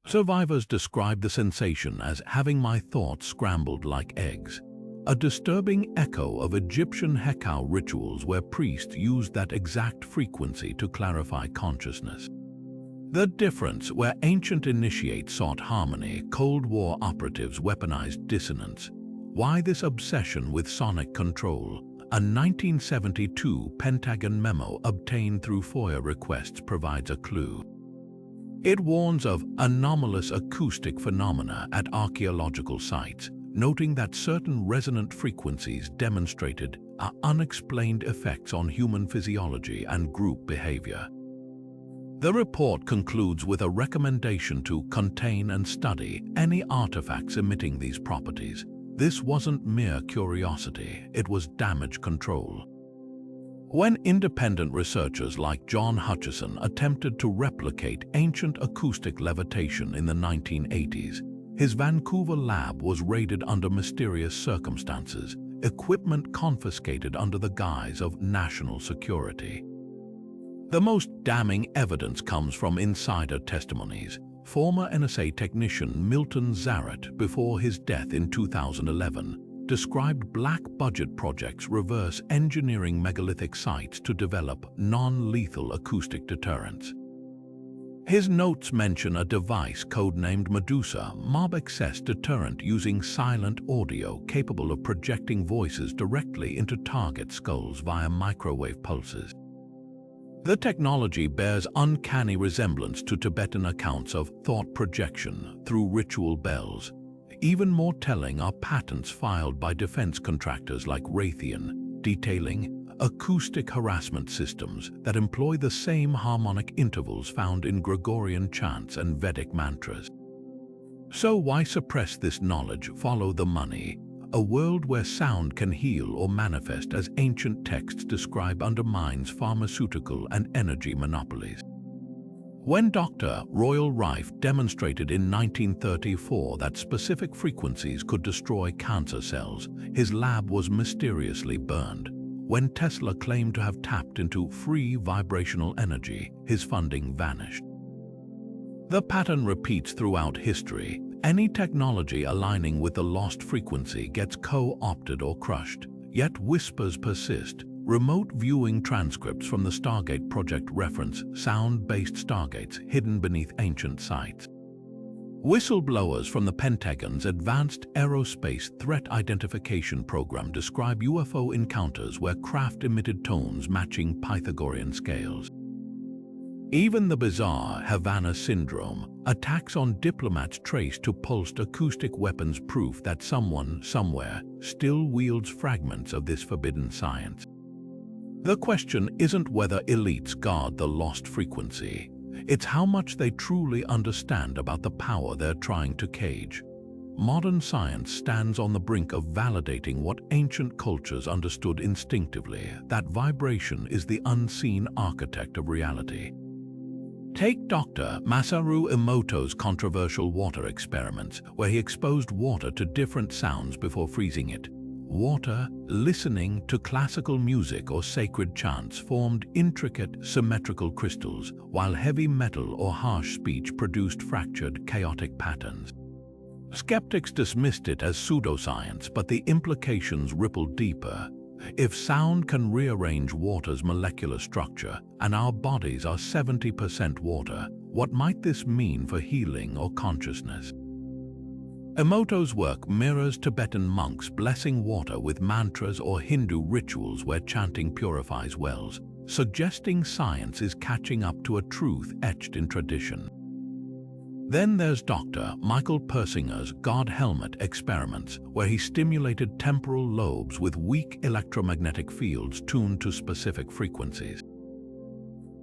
Speaker 1: Survivors described the sensation as having my thoughts scrambled like eggs, a disturbing echo of Egyptian Hekau rituals where priests used that exact frequency to clarify consciousness. The difference, where ancient initiates sought harmony, Cold War operatives weaponized dissonance. Why this obsession with sonic control? A 1972 Pentagon memo obtained through FOIA requests provides a clue. It warns of anomalous acoustic phenomena at archaeological sites, noting that certain resonant frequencies demonstrated unexplained effects on human physiology and group behavior. The report concludes with a recommendation to contain and study any artifacts emitting these properties. This wasn't mere curiosity, it was damage control. When independent researchers like John Hutchison attempted to replicate ancient acoustic levitation in the 1980s, his Vancouver lab was raided under mysterious circumstances, equipment confiscated under the guise of national security. The most damning evidence comes from insider testimonies. Former NSA technician Milton Zarrett, before his death in 2011, described black-budget projects reverse engineering megalithic sites to develop non-lethal acoustic deterrents. His notes mention a device codenamed Medusa, mob-access deterrent using silent audio capable of projecting voices directly into target skulls via microwave pulses. The technology bears uncanny resemblance to Tibetan accounts of thought projection through ritual bells. Even more telling are patents filed by defense contractors like Raytheon, detailing acoustic harassment systems that employ the same harmonic intervals found in Gregorian chants and Vedic mantras. So why suppress this knowledge, follow the money? a world where sound can heal or manifest as ancient texts describe undermines pharmaceutical and energy monopolies. When Dr. Royal Rife demonstrated in 1934 that specific frequencies could destroy cancer cells, his lab was mysteriously burned. When Tesla claimed to have tapped into free vibrational energy, his funding vanished. The pattern repeats throughout history. Any technology aligning with the lost frequency gets co-opted or crushed, yet whispers persist. Remote viewing transcripts from the Stargate project reference sound-based stargates hidden beneath ancient sites. Whistleblowers from the Pentagon's Advanced Aerospace Threat Identification Program describe UFO encounters where craft emitted tones matching Pythagorean scales. Even the bizarre Havana Syndrome, attacks on diplomats traced to pulsed acoustic weapons, proof that someone, somewhere, still wields fragments of this forbidden science. The question isn't whether elites guard the lost frequency. It's how much they truly understand about the power they're trying to cage. Modern science stands on the brink of validating what ancient cultures understood instinctively, that vibration is the unseen architect of reality. Take Dr. Masaru Emoto's controversial water experiments, where he exposed water to different sounds before freezing it. Water, listening to classical music or sacred chants, formed intricate, symmetrical crystals, while heavy metal or harsh speech produced fractured, chaotic patterns. Skeptics dismissed it as pseudoscience, but the implications rippled deeper. If sound can rearrange water's molecular structure, and our bodies are 70% water, what might this mean for healing or consciousness? Emoto's work mirrors Tibetan monks blessing water with mantras or Hindu rituals where chanting purifies wells, suggesting science is catching up to a truth etched in tradition. Then there's Dr. Michael Persinger's God Helmet experiments, where he stimulated temporal lobes with weak electromagnetic fields tuned to specific frequencies.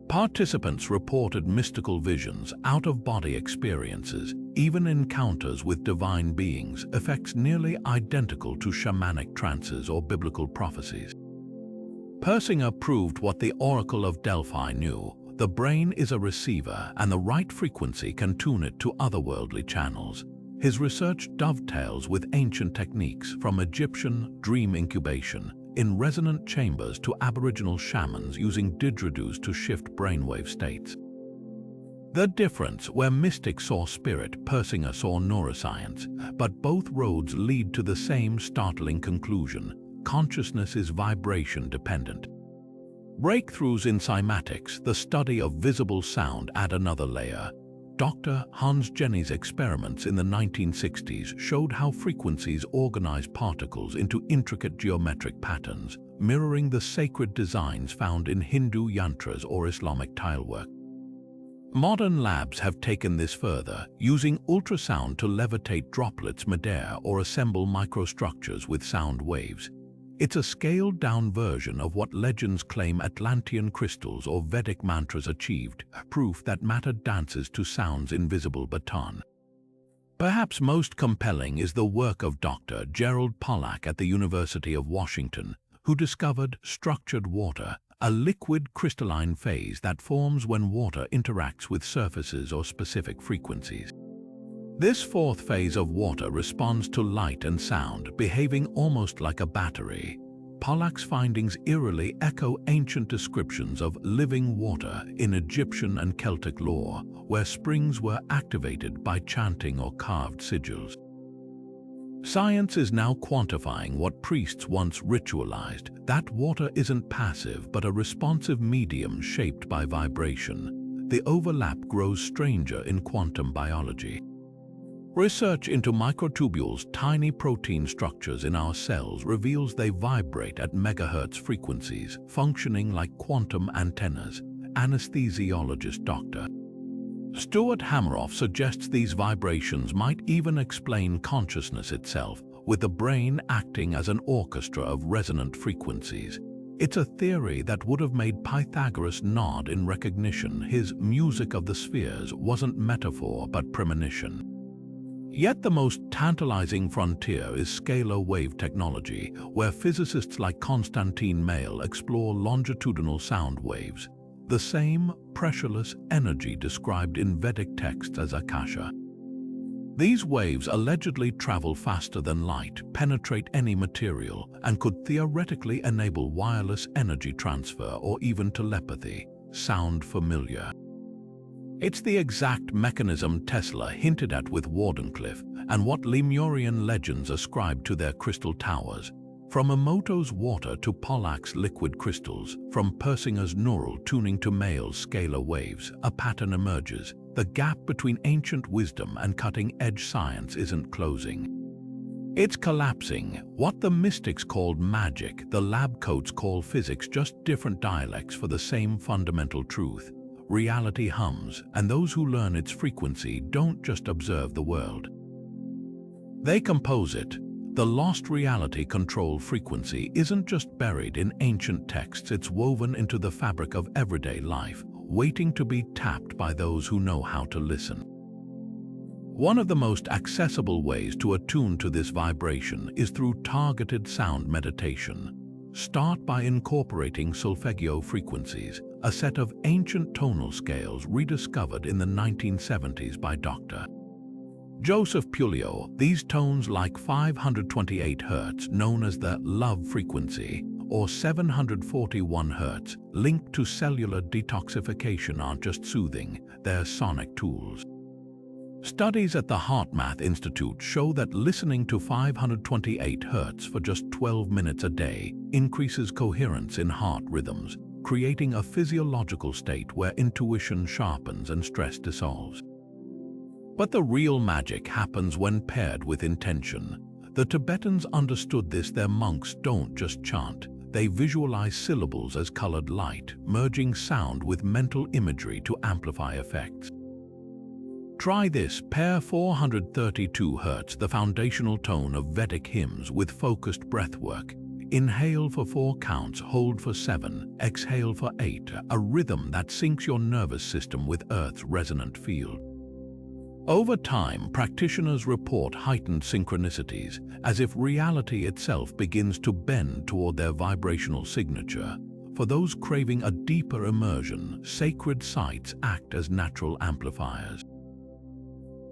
Speaker 1: Participants reported mystical visions, out-of-body experiences, even encounters with divine beings, effects nearly identical to shamanic trances or biblical prophecies. Persinger proved what the Oracle of Delphi knew: the brain is a receiver, and the right frequency can tune it to otherworldly channels. His research dovetails with ancient techniques, from Egyptian dream incubation in resonant chambers to Aboriginal shamans using didgeridoos to shift brainwave states. The difference: where mystics saw spirit, Persinger saw neuroscience, but both roads lead to the same startling conclusion: consciousness is vibration dependent. Breakthroughs in cymatics, the study of visible sound, add another layer. Dr. Hans Jenny's experiments in the 1960s showed how frequencies organize particles into intricate geometric patterns, mirroring the sacred designs found in Hindu yantras or Islamic tilework. Modern labs have taken this further, using ultrasound to levitate droplets midair or assemble microstructures with sound waves. It's a scaled-down version of what legends claim Atlantean crystals or Vedic mantras achieved, proof that matter dances to sounds invisible but on. Perhaps most compelling is the work of Dr. Gerald Pollack at the University of Washington, who discovered structured water, a liquid crystalline phase that forms when water interacts with surfaces or specific frequencies. This fourth phase of water responds to light and sound, behaving almost like a battery. Pollack's findings eerily echo ancient descriptions of living water in Egyptian and Celtic lore, where springs were activated by chanting or carved sigils. Science is now quantifying what priests once ritualized: that water isn't passive but a responsive medium shaped by vibration. The overlap grows stranger in quantum biology. Research into microtubules, tiny protein structures in our cells, reveals they vibrate at megahertz frequencies, functioning like quantum antennas. Anesthesiologist Dr. Stuart Hameroff suggests these vibrations might even explain consciousness itself, with the brain acting as an orchestra of resonant frequencies. It's a theory that would have made Pythagoras nod in recognition. His music of the spheres wasn't metaphor but premonition. Yet the most tantalizing frontier is scalar wave technology, where physicists like Konstantin Mail explore longitudinal sound waves, the same pressureless energy described in Vedic texts as akasha. These waves allegedly travel faster than light, penetrate any material, and could theoretically enable wireless energy transfer or even telepathy. Sound familiar? It's the exact mechanism Tesla hinted at with Wardenclyffe, and what Lemurian legends ascribe to their crystal towers. From Emoto's water to Pollack's liquid crystals, from Persinger's neural tuning to Mail's scalar waves, a pattern emerges. The gap between ancient wisdom and cutting-edge science isn't closing. It's collapsing. What the mystics called magic, the lab coats call physics, just different dialects for the same fundamental truth. Reality hums, and those who learn its frequency don't just observe the world. They compose it. The lost reality control frequency isn't just buried in ancient texts, it's woven into the fabric of everyday life, waiting to be tapped by those who know how to listen. One of the most accessible ways to attune to this vibration is through targeted sound meditation. Start by incorporating solfeggio frequencies, a set of ancient tonal scales rediscovered in the 1970s by Dr. Joseph Puglio. These tones, like 528 Hz, known as the love frequency, or 741 Hz, linked to cellular detoxification, aren't just soothing, they're sonic tools. Studies at the HeartMath Institute show that listening to 528 Hz for just 12 minutes a day increases coherence in heart rhythms, creating a physiological state where intuition sharpens and stress dissolves. But the real magic happens when paired with intention. The Tibetans understood this. Their monks don't just chant, they visualize syllables as colored light, merging sound with mental imagery to amplify effects. Try this. Pair 432 Hz, the foundational tone of Vedic hymns, with focused breathwork. Inhale for 4 counts, hold for 7, exhale for 8, a rhythm that syncs your nervous system with Earth's resonant field. Over time, practitioners report heightened synchronicities, as if reality itself begins to bend toward their vibrational signature. For those craving a deeper immersion, sacred sites act as natural amplifiers.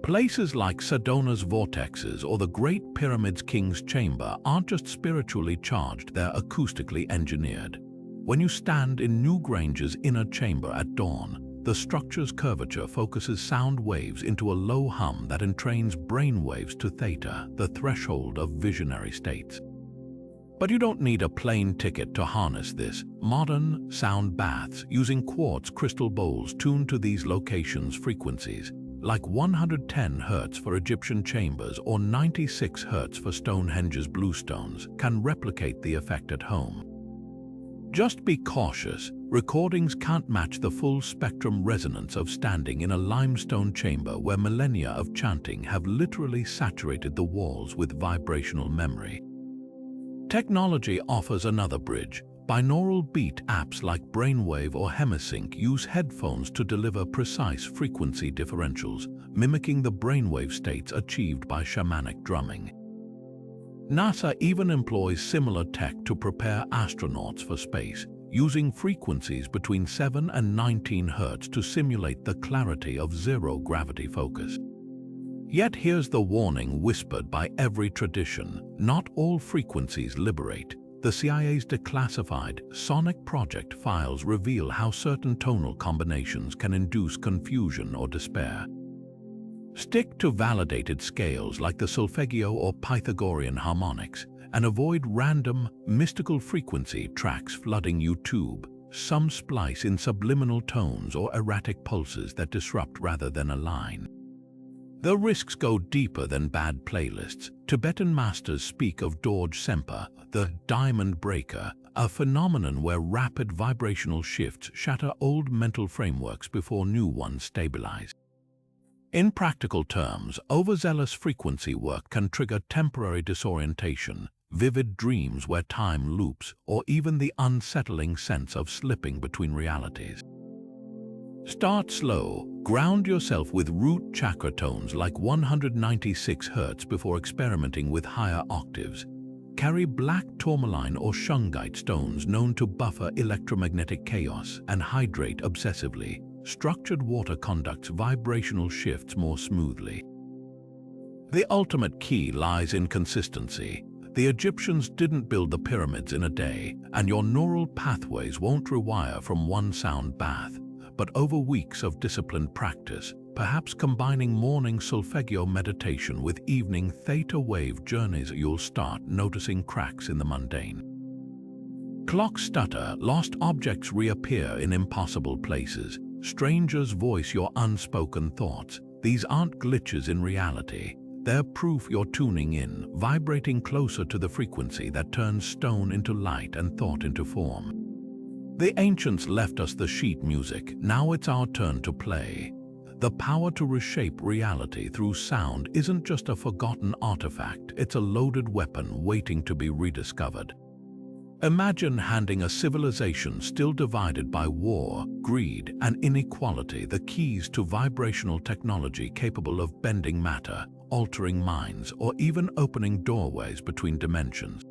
Speaker 1: Places like Sedona's vortexes or the Great Pyramid's King's Chamber aren't just spiritually charged, they're acoustically engineered. When you stand in Newgrange's inner chamber at dawn, the structure's curvature focuses sound waves into a low hum that entrains brainwaves to theta, the threshold of visionary states. But you don't need a plane ticket to harness this. Modern sound baths using quartz crystal bowls tuned to these locations' frequencies, like 110 Hz for Egyptian chambers or 96 Hz for Stonehenge's bluestones, can replicate the effect at home. Just be cautious. Recordings can't match the full spectrum resonance of standing in a limestone chamber where millennia of chanting have literally saturated the walls with vibrational memory. Technology offers another bridge. Binaural beat apps like Brainwave or Hemisync use headphones to deliver precise frequency differentials, mimicking the brainwave states achieved by shamanic drumming. NASA even employs similar tech to prepare astronauts for space, using frequencies between 7 and 19 Hz to simulate the clarity of zero-gravity focus. Yet here's the warning whispered by every tradition: not all frequencies liberate. The CIA's declassified sonic project files reveal how certain tonal combinations can induce confusion or despair. Stick to validated scales like the solfeggio or Pythagorean harmonics, and avoid random, mystical frequency tracks flooding YouTube. Some splice in subliminal tones or erratic pulses that disrupt rather than align. The risks go deeper than bad playlists. Tibetan masters speak of Dorje Sempa, the diamond breaker, a phenomenon where rapid vibrational shifts shatter old mental frameworks before new ones stabilize. In practical terms, overzealous frequency work can trigger temporary disorientation, vivid dreams where time loops, or even the unsettling sense of slipping between realities. Start slow. Ground yourself with root chakra tones like 196 Hz before experimenting with higher octaves. Carry black tourmaline or shungite stones known to buffer electromagnetic chaos and hydrate obsessively. Structured water conducts vibrational shifts more smoothly. The ultimate key lies in consistency. The Egyptians didn't build the pyramids in a day, and your neural pathways won't rewire from one sound bath, but over weeks of disciplined practice, perhaps combining morning solfeggio meditation with evening theta wave journeys, you'll start noticing cracks in the mundane. Clocks stutter, lost objects reappear in impossible places, strangers voice your unspoken thoughts. These aren't glitches in reality. They're proof you're tuning in, vibrating closer to the frequency that turns stone into light and thought into form. The ancients left us the sheet music. Now it's our turn to play. The power to reshape reality through sound isn't just a forgotten artifact, it's a loaded weapon waiting to be rediscovered. Imagine handing a civilization still divided by war, greed, and inequality the keys to vibrational technology capable of bending matter, altering minds, or even opening doorways between dimensions.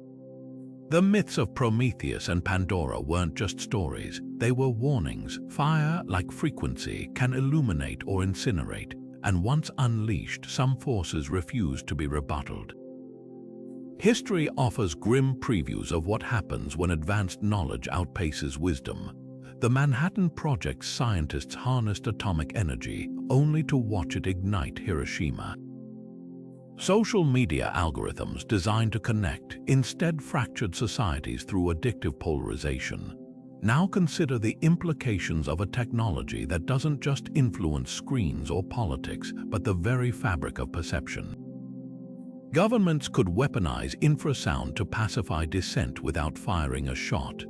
Speaker 1: The myths of Prometheus and Pandora weren't just stories, they were warnings. Fire, like frequency, can illuminate or incinerate, and once unleashed, some forces refuse to be rebutted. History offers grim previews of what happens when advanced knowledge outpaces wisdom. The Manhattan Project's scientists harnessed atomic energy, only to watch it ignite Hiroshima. Social media algorithms designed to connect instead fractured societies through addictive polarization. Now consider the implications of a technology that doesn't just influence screens or politics, but the very fabric of perception. Governments could weaponize infrasound to pacify dissent without firing a shot.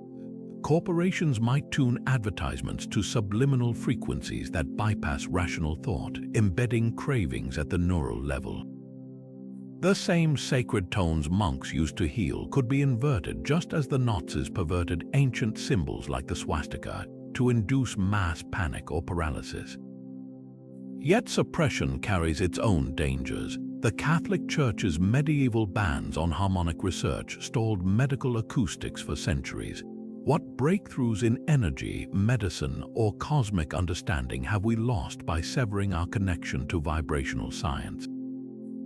Speaker 1: Corporations might tune advertisements to subliminal frequencies that bypass rational thought, embedding cravings at the neural level. The same sacred tones monks used to heal could be inverted, just as the Nazis perverted ancient symbols like the swastika to induce mass panic or paralysis. Yet suppression carries its own dangers. The Catholic Church's medieval bans on harmonic research stalled medical acoustics for centuries. What breakthroughs in energy, medicine, or cosmic understanding have we lost by severing our connection to vibrational science?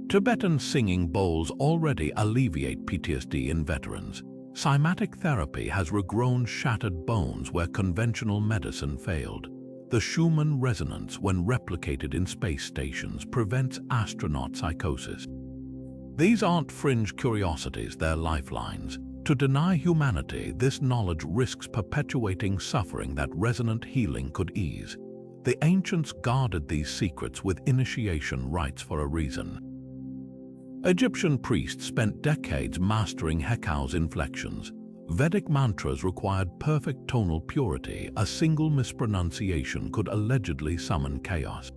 Speaker 1: Tibetan singing bowls already alleviate PTSD in veterans. Cymatic therapy has regrown shattered bones where conventional medicine failed. The Schumann resonance, when replicated in space stations, prevents astronaut psychosis. These aren't fringe curiosities, they're lifelines. To deny humanity this knowledge risks perpetuating suffering that resonant healing could ease. The ancients guarded these secrets with initiation rites for a reason. Egyptian priests spent decades mastering Hekau's inflections. Vedic mantras required perfect tonal purity. A single mispronunciation could allegedly summon chaos.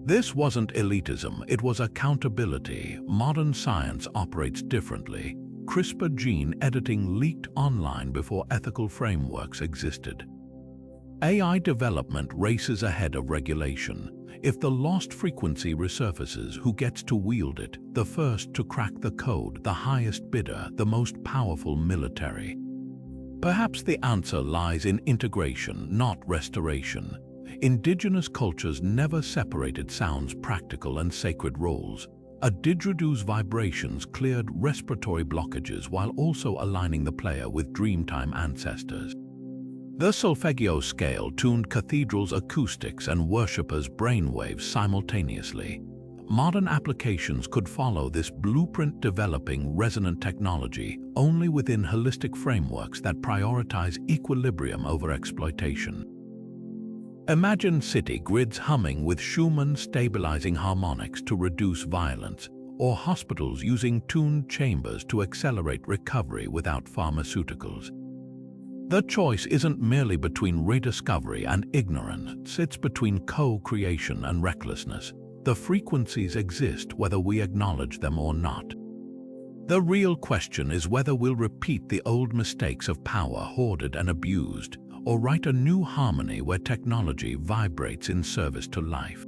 Speaker 1: This wasn't elitism, it was accountability. Modern science operates differently. CRISPR gene editing leaked online before ethical frameworks existed. AI development races ahead of regulation. If the lost frequency resurfaces, who gets to wield it? The first to crack the code, the highest bidder, the most powerful military. Perhaps the answer lies in integration, not restoration. Indigenous cultures never separated sound's practical and sacred roles. A didgeridoo's vibrations cleared respiratory blockages while also aligning the player with dreamtime ancestors. The solfeggio scale tuned cathedrals' acoustics and worshippers' brainwaves simultaneously. Modern applications could follow this blueprint, developing resonant technology only within holistic frameworks that prioritize equilibrium over exploitation. Imagine city grids humming with Schumann stabilizing harmonics to reduce violence, or hospitals using tuned chambers to accelerate recovery without pharmaceuticals. The choice isn't merely between rediscovery and ignorance, it's between co-creation and recklessness. The frequencies exist whether we acknowledge them or not. The real question is whether we'll repeat the old mistakes of power hoarded and abused, or write a new harmony where technology vibrates in service to life.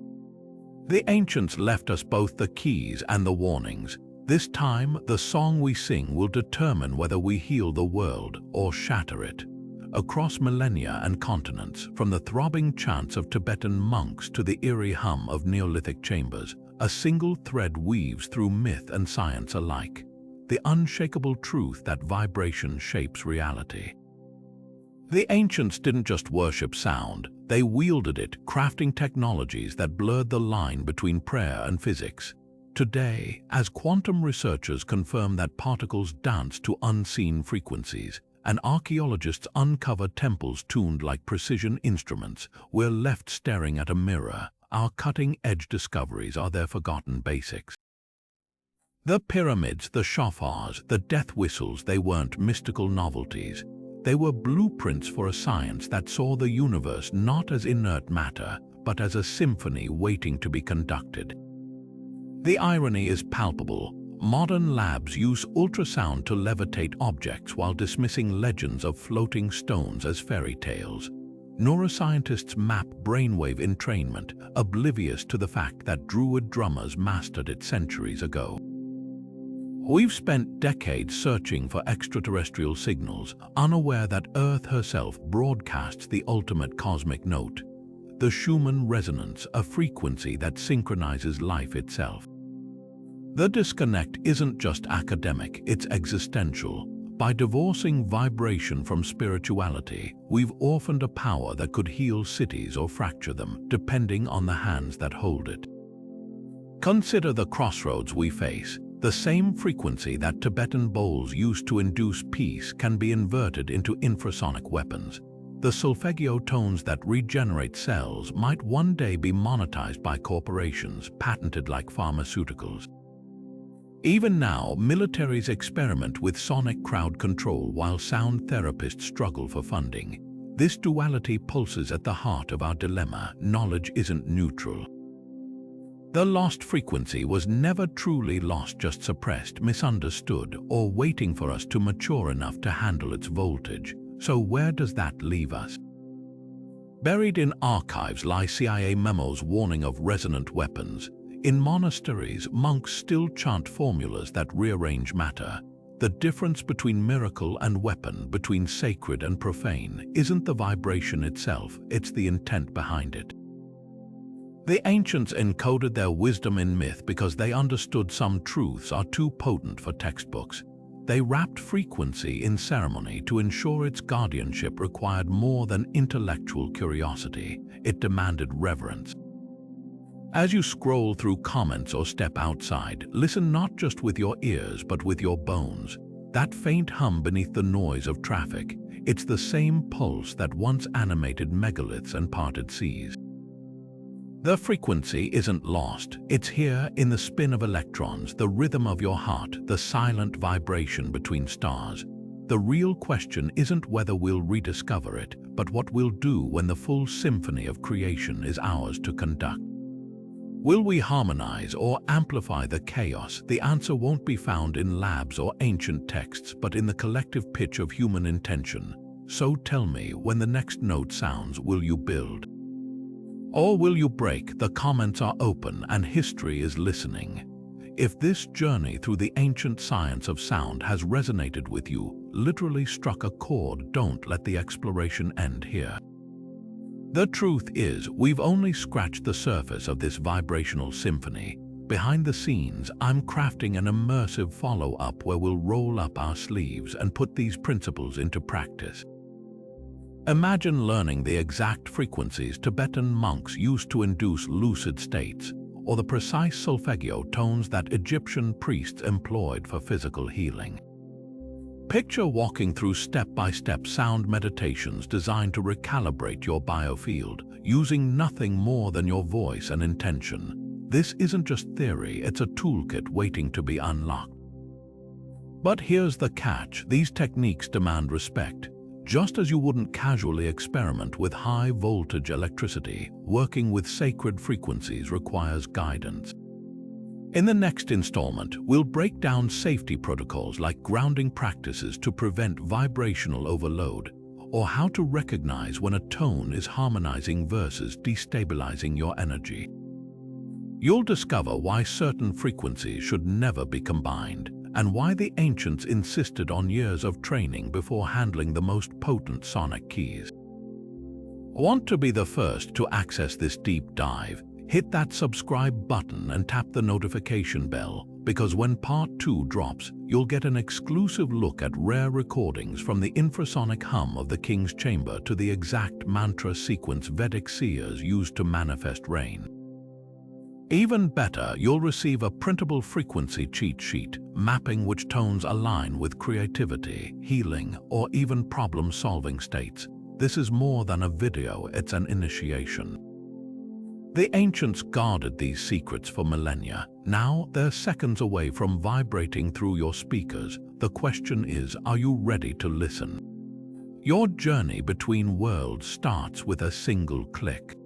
Speaker 1: The ancients left us both the keys and the warnings. This time, the song we sing will determine whether we heal the world or shatter it. Across millennia and continents, from the throbbing chants of Tibetan monks to the eerie hum of Neolithic chambers, a single thread weaves through myth and science alike. The unshakable truth that vibration shapes reality. The ancients didn't just worship sound, they wielded it, crafting technologies that blurred the line between prayer and physics. Today, as quantum researchers confirm that particles dance to unseen frequencies, and archaeologists uncover temples tuned like precision instruments, we're left staring at a mirror. Our cutting-edge discoveries are their forgotten basics. The pyramids, the shofars, the death whistles, they weren't mystical novelties. They were blueprints for a science that saw the universe not as inert matter, but as a symphony waiting to be conducted. The irony is palpable. Modern labs use ultrasound to levitate objects while dismissing legends of floating stones as fairy tales. Neuroscientists map brainwave entrainment, oblivious to the fact that Druid drummers mastered it centuries ago. We've spent decades searching for extraterrestrial signals, unaware that Earth herself broadcasts the ultimate cosmic note, the Schumann resonance, a frequency that synchronizes life itself. The disconnect isn't just academic, it's existential. By divorcing vibration from spirituality, we've orphaned a power that could heal cities or fracture them, depending on the hands that hold it. Consider the crossroads we face. The same frequency that Tibetan bowls used to induce peace can be inverted into infrasonic weapons. The solfeggio tones that regenerate cells might one day be monetized by corporations, patented like pharmaceuticals. Even now, militaries experiment with sonic crowd control while sound therapists struggle for funding. This duality pulses at the heart of our dilemma. Knowledge isn't neutral. The lost frequency was never truly lost, just suppressed, misunderstood, or waiting for us to mature enough to handle its voltage. So where does that leave us? Buried in archives lie CIA memos warning of resonant weapons. In monasteries, monks still chant formulas that rearrange matter. The difference between miracle and weapon, between sacred and profane, isn't the vibration itself, it's the intent behind it. The ancients encoded their wisdom in myth because they understood some truths are too potent for textbooks. They wrapped frequency in ceremony to ensure its guardianship required more than intellectual curiosity. It demanded reverence. As you scroll through comments or step outside, listen not just with your ears but with your bones. That faint hum beneath the noise of traffic, it's the same pulse that once animated megaliths and parted seas. The frequency isn't lost. It's here in the spin of electrons, the rhythm of your heart, the silent vibration between stars. The real question isn't whether we'll rediscover it, but what we'll do when the full symphony of creation is ours to conduct. Will we harmonize or amplify the chaos? The answer won't be found in labs or ancient texts, but in the collective pitch of human intention. So tell me, when the next note sounds, will you build? Or will you break? The comments are open and history is listening. If this journey through the ancient science of sound has resonated with you, literally struck a chord, don't let the exploration end here. The truth is, we've only scratched the surface of this vibrational symphony. Behind the scenes, I'm crafting an immersive follow-up where we'll roll up our sleeves and put these principles into practice. Imagine learning the exact frequencies Tibetan monks used to induce lucid states, or the precise solfeggio tones that Egyptian priests employed for physical healing. Picture walking through step-by-step sound meditations designed to recalibrate your biofield, using nothing more than your voice and intention. This isn't just theory, it's a toolkit waiting to be unlocked. But here's the catch: these techniques demand respect. Just as you wouldn't casually experiment with high-voltage electricity, working with sacred frequencies requires guidance. In the next installment, we'll break down safety protocols like grounding practices to prevent vibrational overload, or how to recognize when a tone is harmonizing versus destabilizing your energy. You'll discover why certain frequencies should never be combined, and why the ancients insisted on years of training before handling the most potent sonic keys. Want to be the first to access this deep dive? Hit that subscribe button and tap the notification bell, because when part 2 drops, you'll get an exclusive look at rare recordings from the infrasonic hum of the king's chamber to the exact mantra sequence Vedic seers used to manifest rain. Even better, you'll receive a printable frequency cheat sheet, mapping which tones align with creativity, healing, or even problem-solving states. This is more than a video, it's an initiation. The ancients guarded these secrets for millennia. Now they're seconds away from vibrating through your speakers. The question is, are you ready to listen? Your journey between worlds starts with a single click.